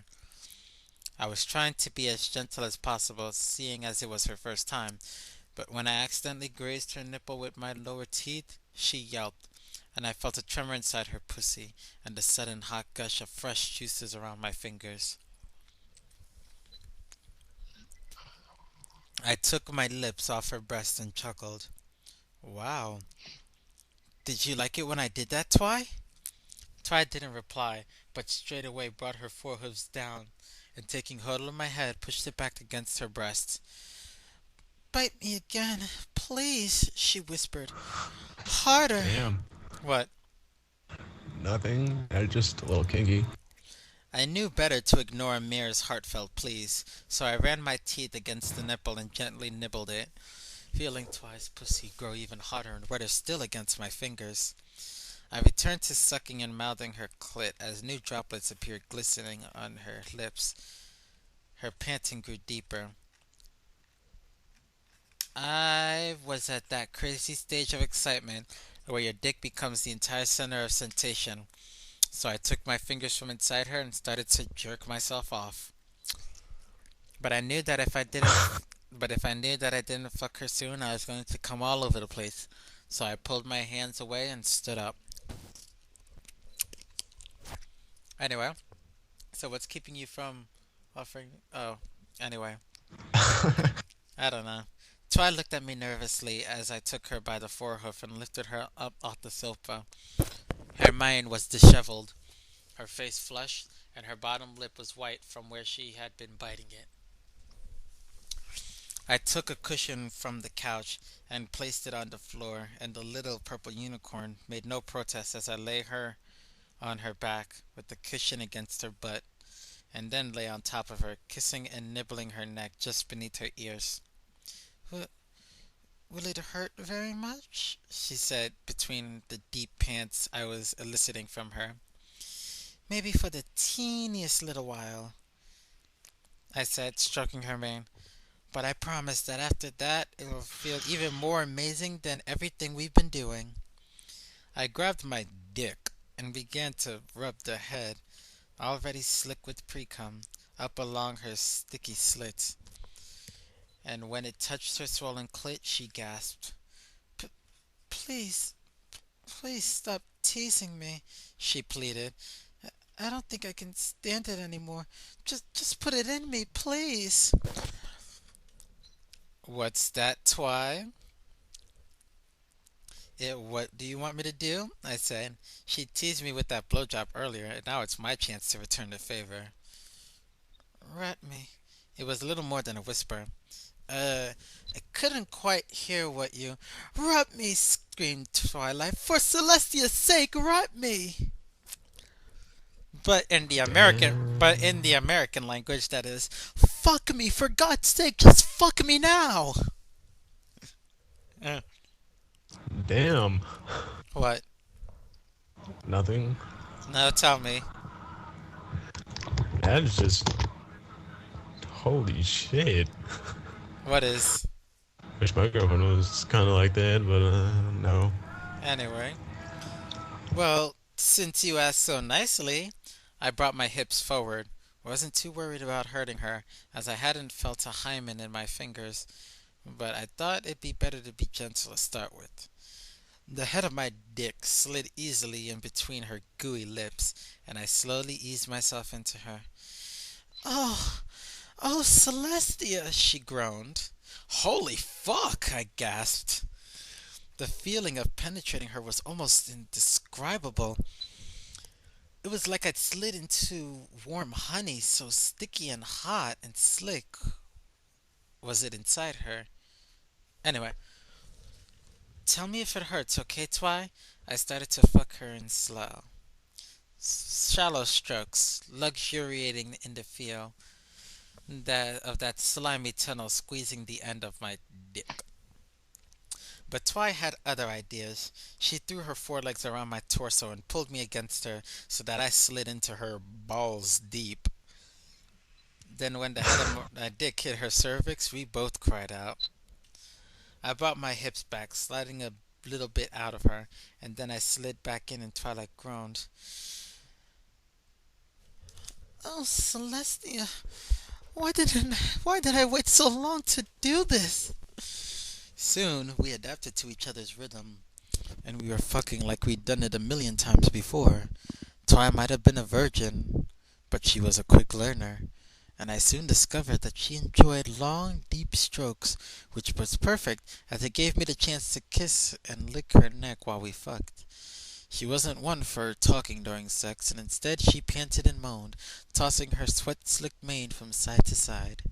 I was trying to be as gentle as possible, seeing as it was her first time, but when I accidentally grazed her nipple with my lower teeth, she yelped, and I felt a tremor inside her pussy, and a sudden hot gush of fresh juices around my fingers. I took my lips off her breast and chuckled. Wow. Did you like it when I did that, Twy? Twy didn't reply, but straightway brought her forehoofs down, and taking hold of my head, pushed it back against her breast. Bite me again, please, she whispered. Harder. Damn. What? Nothing. Just a little kinky. I knew better to ignore Amir's heartfelt pleas, so I ran my teeth against the nipple and gently nibbled it, feeling Twy's pussy grow even hotter and wetter still against my fingers. I returned to sucking and mouthing her clit as new droplets appeared glistening on her lips. Her panting grew deeper. I was at that crazy stage of excitement where your dick becomes the entire center of sensation, so I took my fingers from inside her and started to jerk myself off. But I knew that if I knew that I didn't fuck her soon, I was going to come all over the place. So I pulled my hands away and stood up. Anyway, so what's keeping you from offering? Oh, anyway, I don't know. Twy looked at me nervously as I took her by the forehoof and lifted her up off the sofa. Her mind was disheveled, her face flushed, and her bottom lip was white from where she had been biting it. I took a cushion from the couch and placed it on the floor, and the little purple unicorn made no protest as I lay her on her back with the cushion against her butt, and then lay on top of her, kissing and nibbling her neck just beneath her ears. Will, will it hurt very much? She said between the deep pants I was eliciting from her. Maybe for the teeniest little while, I said, stroking her mane. But I promise that after that, it will feel even more amazing than everything we've been doing. I grabbed my dick and began to rub the head, already slick with pre-cum, up along her sticky slits. And when it touched her swollen clit, she gasped. Please, please stop teasing me, she pleaded. I don't think I can stand it anymore. Just put it in me, please. What's that, Twy? What do you want me to do? I said. She teased me with that blowjob earlier, and now it's my chance to return the favor. Rat me. It was little more than a whisper. I couldn't quite hear what you. Rat me, screamed Twilight. For Celestia's sake, rat me! But in the American language, that is, fuck me, for God's sake, just fuck me now! Uh, Damn. what? Nothing. No, tell me. That's just. Holy shit. What is? Wish my girlfriend was kind of like that, but no. Anyway. Well, since you asked so nicely, I brought my hips forward. Wasn't too worried about hurting her, as I hadn't felt a hymen in my fingers, but I thought it'd be better to be gentle to start with. The head of my dick slid easily in between her gooey lips, and I slowly eased myself into her. Oh, oh, Celestia, she groaned. Holy fuck, I gasped. The feeling of penetrating her was almost indescribable. It was like I'd slid into warm honey, so sticky and hot and slick was it inside her. Anyway, tell me if it hurts, okay, Twy? I started to fuck her in slow. Shallow strokes, luxuriating in the feel of that slimy tunnel squeezing the end of my dick. But Twy had other ideas. She threw her forelegs around my torso and pulled me against her so that I slid into her balls deep. Then when the head of my dick hit her cervix, we both cried out. I brought my hips back, sliding a little bit out of her, and then I slid back in and Twilight groaned. Oh, Celestia, why did I wait so long to do this? Soon, we adapted to each other's rhythm, and we were fucking like we'd done it a million times before. Twy might have been a virgin, but she was a quick learner, and I soon discovered that she enjoyed long, deep strokes, which was perfect as it gave me the chance to kiss and lick her neck while we fucked. She wasn't one for talking during sex, and instead she panted and moaned, tossing her sweat-slicked mane from side to side.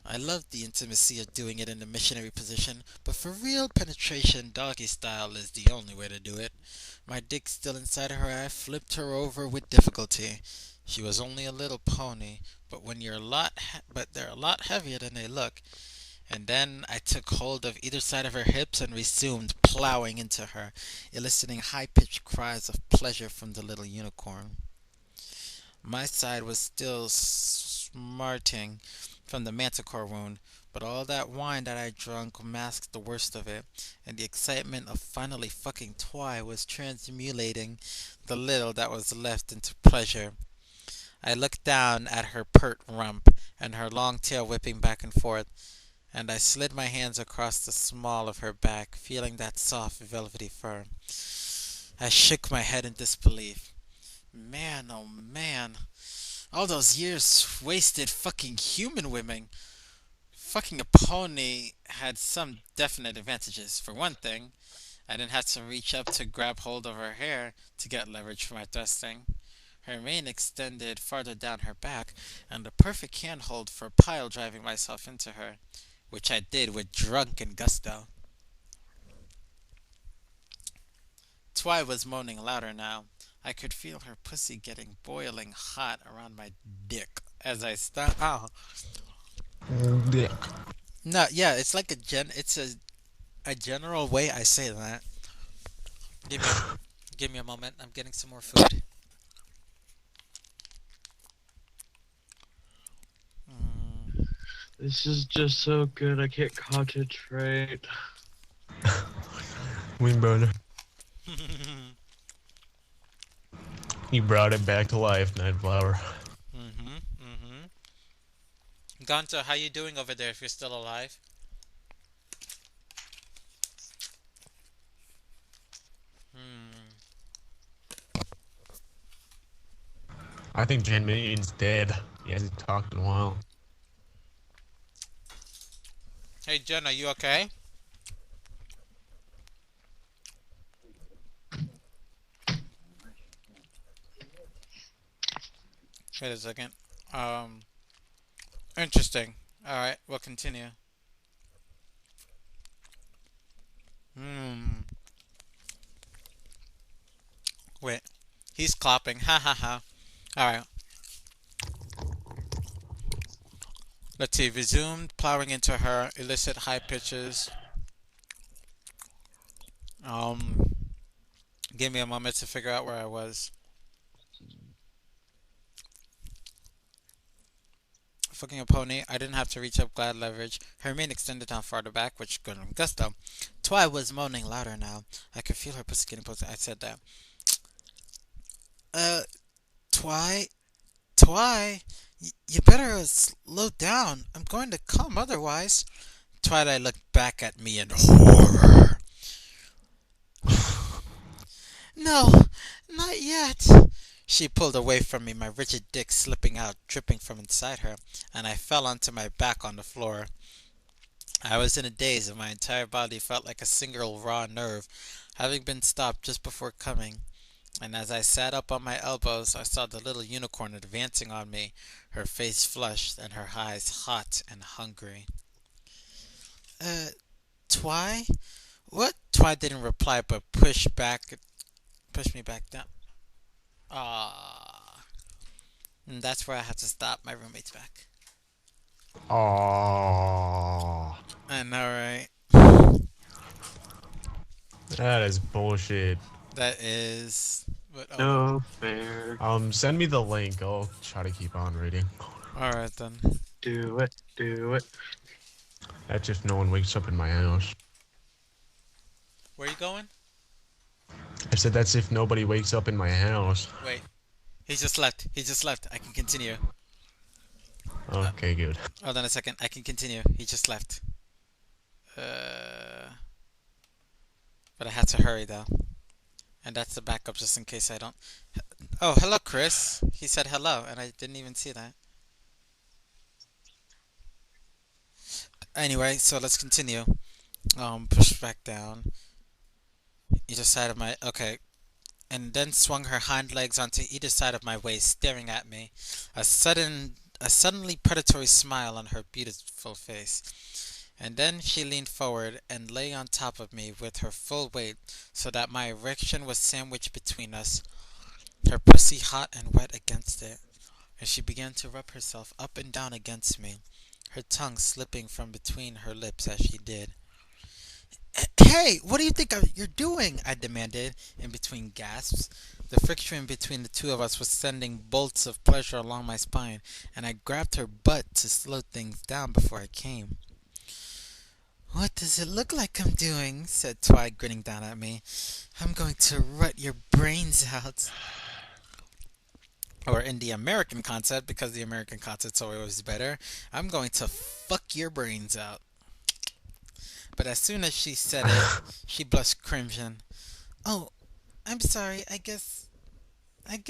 I loved the intimacy of doing it in the missionary position, but for real penetration, doggy style is the only way to do it. My dick still inside her, I flipped her over with difficulty. She was only a little pony, but they're a lot heavier than they look. And then I took hold of either side of her hips and resumed plowing into her, eliciting high-pitched cries of pleasure from the little unicorn. My side was still smarting from the manticore wound, but all that wine that I drunk masked the worst of it, and the excitement of finally fucking Twy was transmutating the little that was left into pleasure. I looked down at her pert rump and her long tail whipping back and forth, and I slid my hands across the small of her back, feeling that soft, velvety fur. I shook my head in disbelief. Man, oh man. All those years wasted fucking human women. Fucking a pony had some definite advantages. For one thing, I didn't have to reach up to grab hold of her hair to get leverage for my thrusting. Her mane extended farther down her back, and the perfect handhold for pile driving myself into her, which I did with drunken gusto. Twy was moaning louder now. I could feel her pussy getting boiling hot around my dick as I stopped. Oh. Dick. No, yeah, it's like it's a general way I say that. Give me give me a moment. I'm getting some more food. This is just so good. I can't concentrate. Wing boner. You brought it back to life, Nightflower. Mm-hmm. Mm-hmm. Gonzo, how you doing over there if you're still alive? Hmm. I think Jan Minion's dead. He hasn't talked in a while. Hey, Jen, are you okay? Wait a second. Um, Interesting. Alright, we'll continue. Hmm. Wait. He's clapping. Ha ha ha. Alright. Let's see. Resumed plowing into her. Illicit high pitches. Um. Give me a moment to figure out where I was. Fucking a pony. I didn't have to reach up glad leverage. Her mane extended down farther back, which good on gusto. Twy was moaning louder now. I could feel her pussy getting closer. I said that. Uh, Twy? Twy? You better slow down. I'm going to come otherwise. Twilight looked back at me in horror. No, not yet. She pulled away from me, my rigid dick slipping out, dripping from inside her, and I fell onto my back on the floor. I was in a daze, and my entire body felt like a single raw nerve, having been stopped just before coming. And as I sat up on my elbows, I saw the little unicorn advancing on me, her face flushed and her eyes hot and hungry. Uh, Twy? What? Twy didn't reply, but pushed me back down. Ah. And that's where I had to stop. My roommate's back. Oh, I know, right? that is bullshit. That is. But No fair. Send me the link. I'll try to keep on reading. all right then. Do it. Do it. That's if no one wakes up in my house. Where you going? I said that's if nobody wakes up in my house. Wait. He just left. He just left. I can continue. Okay, good. Hold on a second. I can continue. He just left. But I had to hurry though. And that's the backup just in case I don't. Oh, hello, Chris. He said hello, and I didn't even see that. Anyway, so let's continue. Push back down. Either side of my. Okay. And then swung her hind legs onto either side of my waist, staring at me. A suddenly predatory smile on her beautiful face. And then she leaned forward and lay on top of me with her full weight so that my erection was sandwiched between us, her pussy hot and wet against it. And she began to rub herself up and down against me, her tongue slipping from between her lips as she did. Hey, what do you think you're doing? I demanded, in between gasps. The friction between the two of us was sending bolts of pleasure along my spine, and I grabbed her butt to slow things down before I came. What does it look like I'm doing? Said Twy, grinning down at me. I'm going to rut your brains out. Or in the American concept, because the American concept's always better, I'm going to fuck your brains out. But as soon as she said it, she blushed crimson. Oh, I'm sorry. I guess I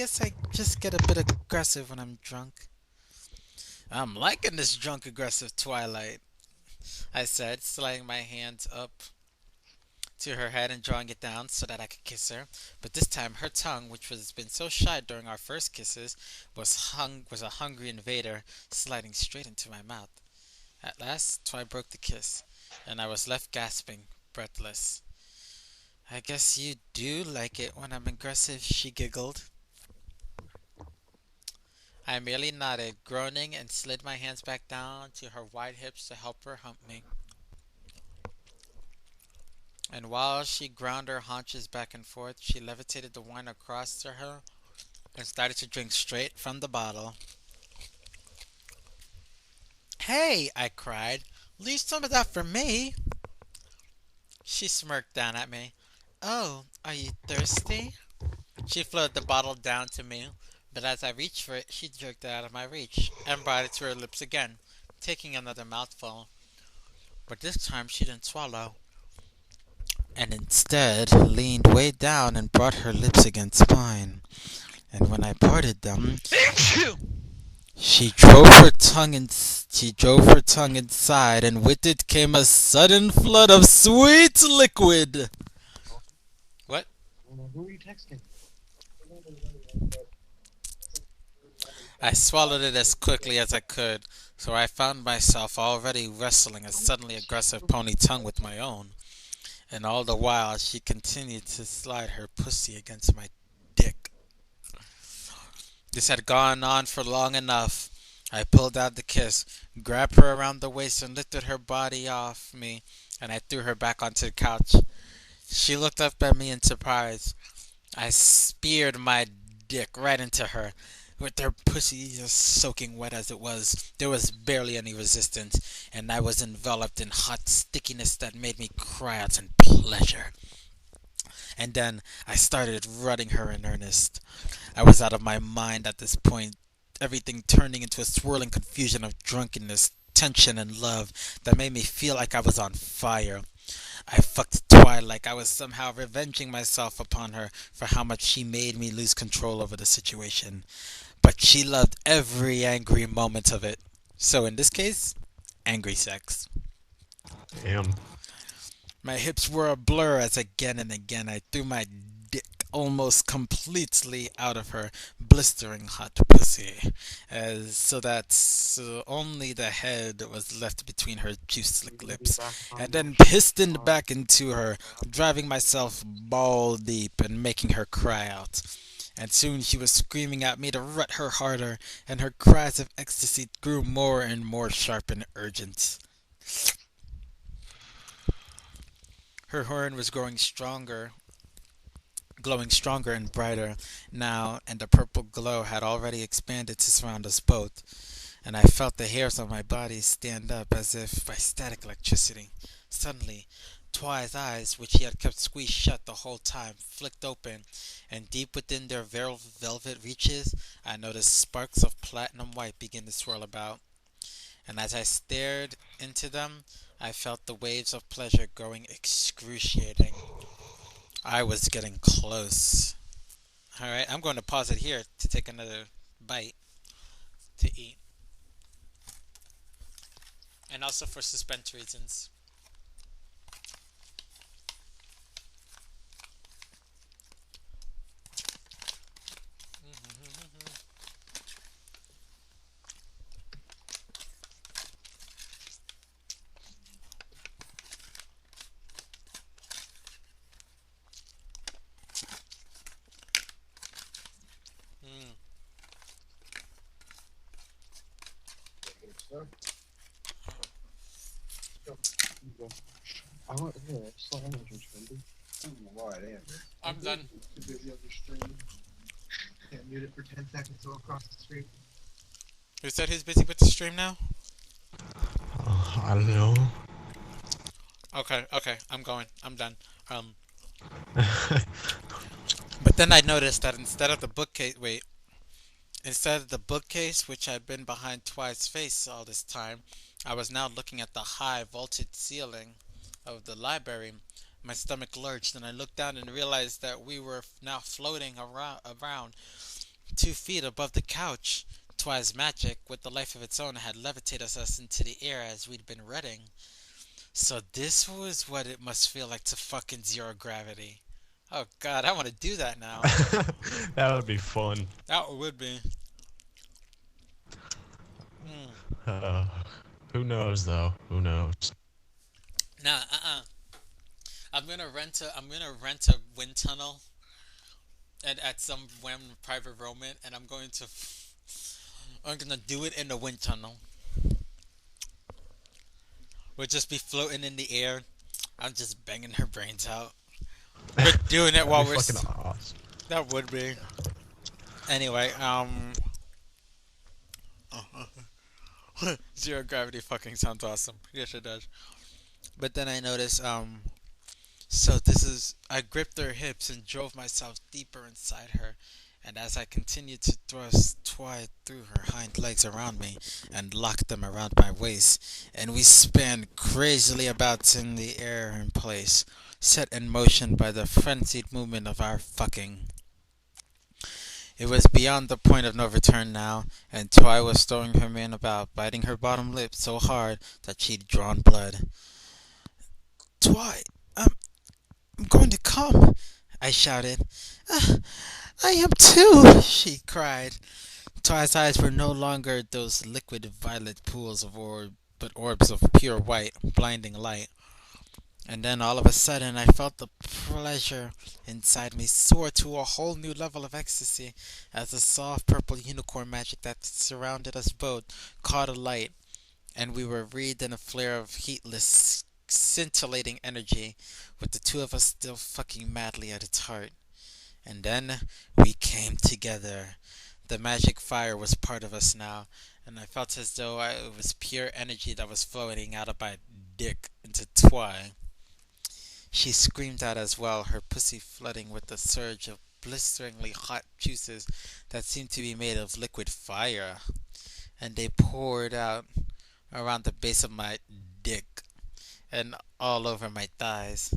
just get a bit aggressive when I'm drunk. I'm liking this drunk aggressive Twilight, I said, sliding my hands up to her head and drawing it down so that I could kiss her. But this time her tongue, which was been so shy during our first kisses, was a hungry invader, sliding straight into my mouth. At last, Twy broke the kiss, and I was left gasping, breathless. I guess you do like it when I'm aggressive, she giggled. I merely nodded, groaning, and slid my hands back down to her wide hips to help her hump me. And while she ground her haunches back and forth, she levitated the wine across to her and started to drink straight from the bottle. Hey, I cried, leave some of that for me. She smirked down at me. Oh, are you thirsty? She floated the bottle down to me, but as I reached for it, she jerked it out of my reach and brought it to her lips again, taking another mouthful. But this time she didn't swallow, and instead leaned way down and brought her lips against mine. And when I parted them, she drove her tongue inside, and with it came a sudden flood of sweet liquid. What? Who are you texting? I swallowed it as quickly as I could, so I found myself already wrestling a suddenly aggressive pony tongue with my own. And all the while, she continued to slide her pussy against my dick. This had gone on for long enough. I pulled out the kiss, grabbed her around the waist, and lifted her body off me, and I threw her back onto the couch. She looked up at me in surprise. I speared my dick right into her. With her pussy just soaking wet as it was, there was barely any resistance, and I was enveloped in hot stickiness that made me cry out in pleasure. And then I started rutting her in earnest. I was out of my mind at this point, everything turning into a swirling confusion of drunkenness, tension, and love that made me feel like I was on fire. I fucked Twi like I was somehow revenging myself upon her for how much she made me lose control over the situation. But she loved every angry moment of it. So in this case, angry sex. Damn. My hips were a blur as again and again I threw my dick almost completely out of her blistering hot pussy, so that only the head was left between her juice-slick lips, and then pistoned back into her, driving myself ball deep and making her cry out. And soon she was screaming at me to rut her harder, and her cries of ecstasy grew more and more sharp and urgent. Her horn was glowing stronger and brighter now, and the purple glow had already expanded to surround us both, and I felt the hairs on my body stand up as if by static electricity. Suddenly, Twi's eyes, which he had kept squeezed shut the whole time, flicked open, and deep within their velvet reaches, I noticed sparks of platinum white begin to swirl about. And as I stared into them, I felt the waves of pleasure growing excruciating. I was getting close. Alright, I'm going to pause it here to take another bite to eat. And also for suspense reasons. Mm. I want here. Slow down, Trendy. I don't know why I am. I'm done. Too busy on your stream. Can't mute it for 10 seconds so across the street. Who said he's busy with the stream now? I don't know. Okay, I'm going. I'm done. But then I noticed that instead of the bookcase, which had been behind Twi's face all this time, I was now looking at the high vaulted ceiling of the library. My stomach lurched, and I looked down and realized that we were now floating around 2 feet above the couch. Twi's magic, with the life of its own, had levitated us into the air as we'd been reading. So this was what it must feel like to fuck in zero gravity. Oh god, I want to do that now. That would be fun. That would be. Mm. Uh, who knows though? Who knows? Nah, I'm gonna rent a wind tunnel at some random private moment, and I'm gonna do it in the wind tunnel. We'll just be floating in the air. I'm just banging her brains out. We're doing it while we're. Fucking awesome. That would be. Anyway, zero gravity fucking sounds awesome. Yes, it does. But then I noticed, So this is. I gripped her hips and drove myself deeper inside her. And as I continued to thrust, Twy threw her hind legs around me and locked them around my waist, and we span crazily about in the air in place, set in motion by the frenzied movement of our fucking. It was beyond the point of no return now, and Twy was throwing her man about, biting her bottom lip so hard that she'd drawn blood. Twy, I'm going to come, I shouted. "Ah, I am too, she cried. Twy's eyes were no longer those liquid violet pools of orb, but orbs of pure white, blinding light. And then all of a sudden I felt the pleasure inside me soar to a whole new level of ecstasy as the soft purple unicorn magic that surrounded us both caught alight, and we were wreathed in a flare of heatless, scintillating energy, with the two of us still fucking madly at its heart. And then we came together. The magic fire was part of us now, and I felt as though it was pure energy that was flowing out of my dick into Twy. She screamed out as well, her pussy flooding with a surge of blisteringly hot juices that seemed to be made of liquid fire, and they poured out around the base of my dick and all over my thighs.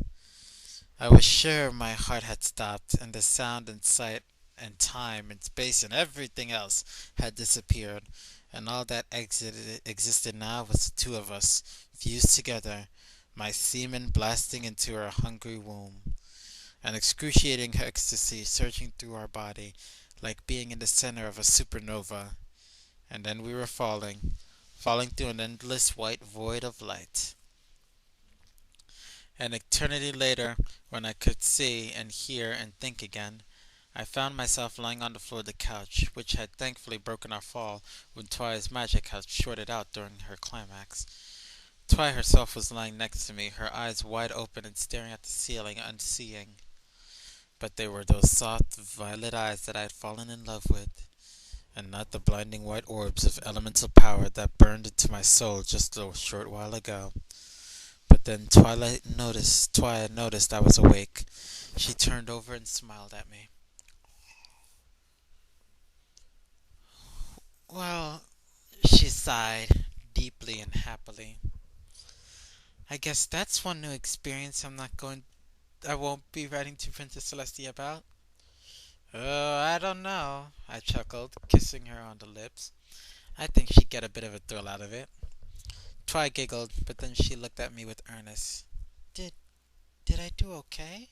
I was sure my heart had stopped, and the sound and sight and time and space and everything else had disappeared, and all that existed now was the two of us, fused together, my semen blasting into her hungry womb, an excruciating ecstasy surging through our body, like being in the center of a supernova. And then we were falling through an endless white void of light. An eternity later, when I could see and hear and think again, I found myself lying on the floor of the couch, which had thankfully broken our fall when Twy's magic had shorted out during her climax. Twy herself was lying next to me, her eyes wide open and staring at the ceiling, unseeing. But they were those soft, violet eyes that I had fallen in love with, and not the blinding white orbs of elemental power that burned into my soul just a short while ago. But then Twy noticed I was awake. She turned over and smiled at me. Well, she sighed, deeply and happily. I guess that's one new experience I won't be writing to Princess Celestia about. Oh, I don't know, I chuckled, kissing her on the lips. I think she'd get a bit of a thrill out of it. Twy giggled, but then she looked at me with earnest. Did did I do okay?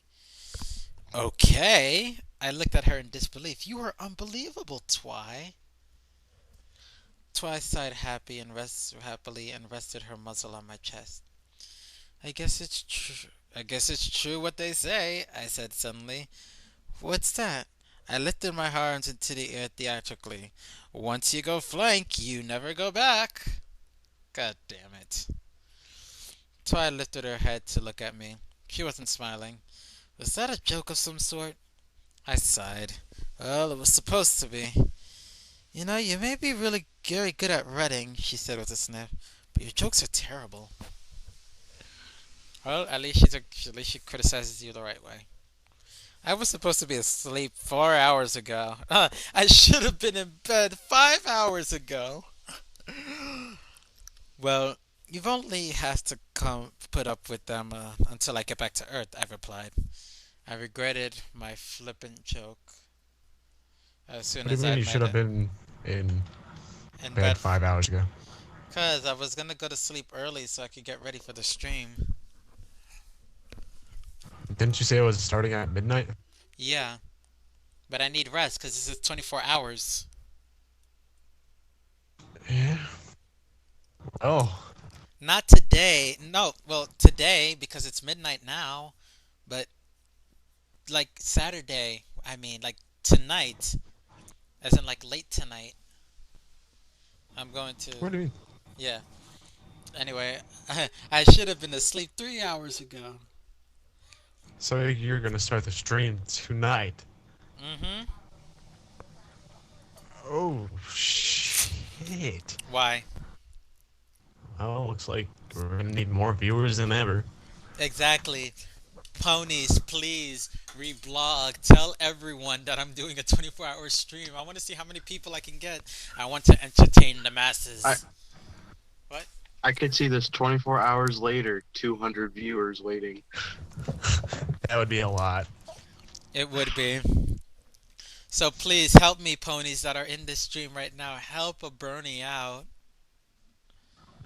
Okay? I looked at her in disbelief. You were unbelievable, Twy. Twy sighed happily and rested her muzzle on my chest. I guess it's true. I guess it's true what they say, I said suddenly. What's that? I lifted my arms into the air theatrically. Once you go flank, you never go back. God damn it. Twy lifted her head to look at me. She wasn't smiling. Was that a joke of some sort? I sighed. Well, it was supposed to be. You know, you may be really very good at writing, she said with a sniff, but your jokes are terrible. Well, at least she criticizes you the right way. I was supposed to be asleep 4 hours ago. I should have been in bed 5 hours ago. Well, you've only have to come put up with them until I get back to Earth, I replied. I regretted my flippant joke as soon What do you as mean I'd you should made have it. been in In bed bed, 5 hours ago? cause I was gonna go to sleep early so I could get ready for the stream. Didn't you say it was starting at midnight? Yeah, but I need rest cause this is 24 hours. Yeah. Oh, Not today. No, well, today because it's midnight now, but like Saturday, I mean, like tonight, as in like late tonight, I'm going to. what do you mean? Yeah. Anyway, I should have been asleep 3 hours ago. So you're gonna start the stream tonight? Mm-hmm. Oh shit! Why? Well, looks like we're gonna need more viewers than ever. Exactly. Ponies, please reblog. Tell everyone that I'm doing a 24-hour stream. I want to see how many people I can get. I want to entertain the masses. What? I could see this 24 hours later, 200 viewers waiting. That would be a lot. It would be. So please help me, ponies that are in this stream right now. Help a Bernie out.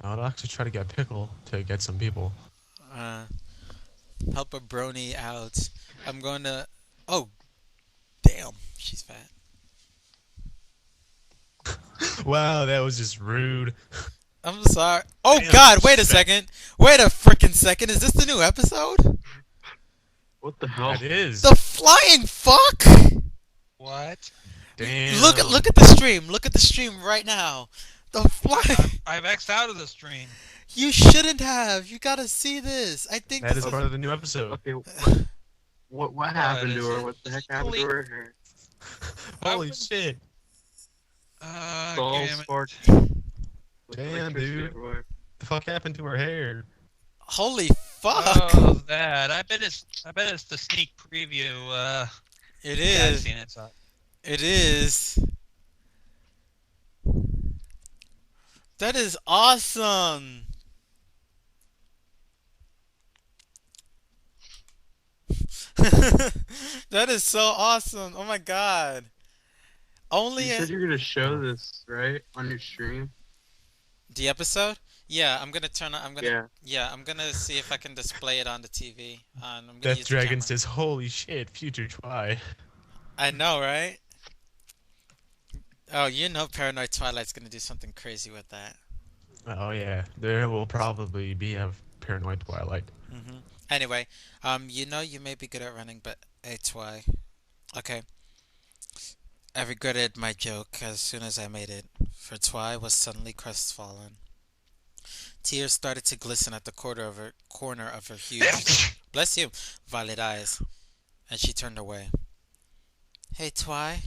I'll actually try to get Pickle to get some people. Help a brony out. I'm going to. Oh, damn, she's fat. Wow, that was just rude. I'm sorry. Oh Damn, God! Wait a she's fat. second. Wait a freaking second. Is this the new episode? What the hell? That is. The flying fuck! What? Damn. Look at the stream. Look at the stream right now. The flying. I've X'd out of the stream. You shouldn't have. You gotta see this. I think That this is part of the new episode. Okay, what happened to her? What the heck happened to her hair? Holy shit. Soul Damn it. spark. Damn, dude. The fuck happened to her hair? Holy fuck! Oh, that. I bet it's the sneak preview. It You guys is. seen it, so. It is. That is awesome. That is so awesome. Oh my god. Only You said you're gonna show this, right? On your stream? the episode? Yeah, I'm gonna turn on. Yeah. Yeah, I'm gonna see if I can display it on the TV. I'm gonna Death use the Dragon camera. says, holy shit, future Twi. I know, right? Oh, you know, Paranoid Twilight's gonna do something crazy with that. Oh yeah, there will probably be a Paranoid Twilight. Anyway, you know you may be good at running, but hey, Twi. Okay. I regretted my joke as soon as I made it, for Twi was suddenly crestfallen. Tears started to glisten at the corner of her huge, bless you, violet eyes, and she turned away. Hey, Twi,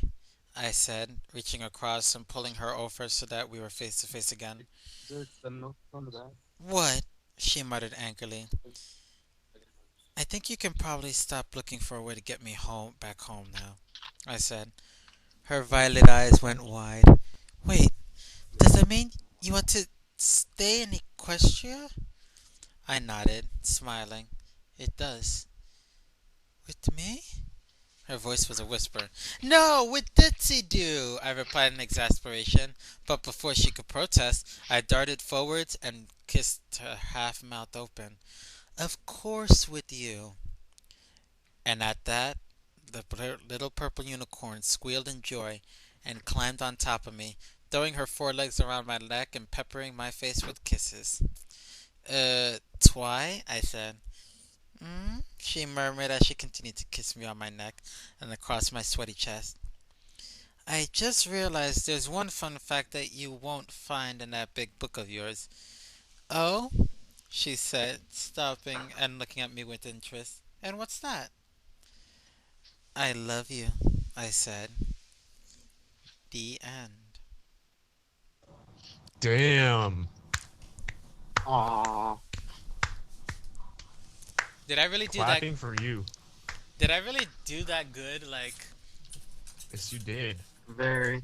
I said, reaching across and pulling her over so that we were face to face again. What? She muttered angrily. I think you can probably stop looking for a way to get me back home now, I said. Her violet eyes went wide. Wait, does that mean you want to stay in Equestria? I nodded, smiling. It does. With me? Her voice was a whisper. No, with Ditsy Doo, I replied in exasperation, but before she could protest, I darted forwards and kissed her half mouth open. Of course with you. And at that, the little purple unicorn squealed in joy and climbed on top of me, throwing her forelegs around my neck and peppering my face with kisses. Twi? I said. She murmured as she continued to kiss me on my neck and across my sweaty chest. I just realized there's one fun fact that you won't find in that big book of yours. Oh? She said, stopping and looking at me with interest. And what's that? I love you, I said. The end. Damn. Aww. Did I really do Clapping for you. Did I really do that good? Like, Yes, you did. Very.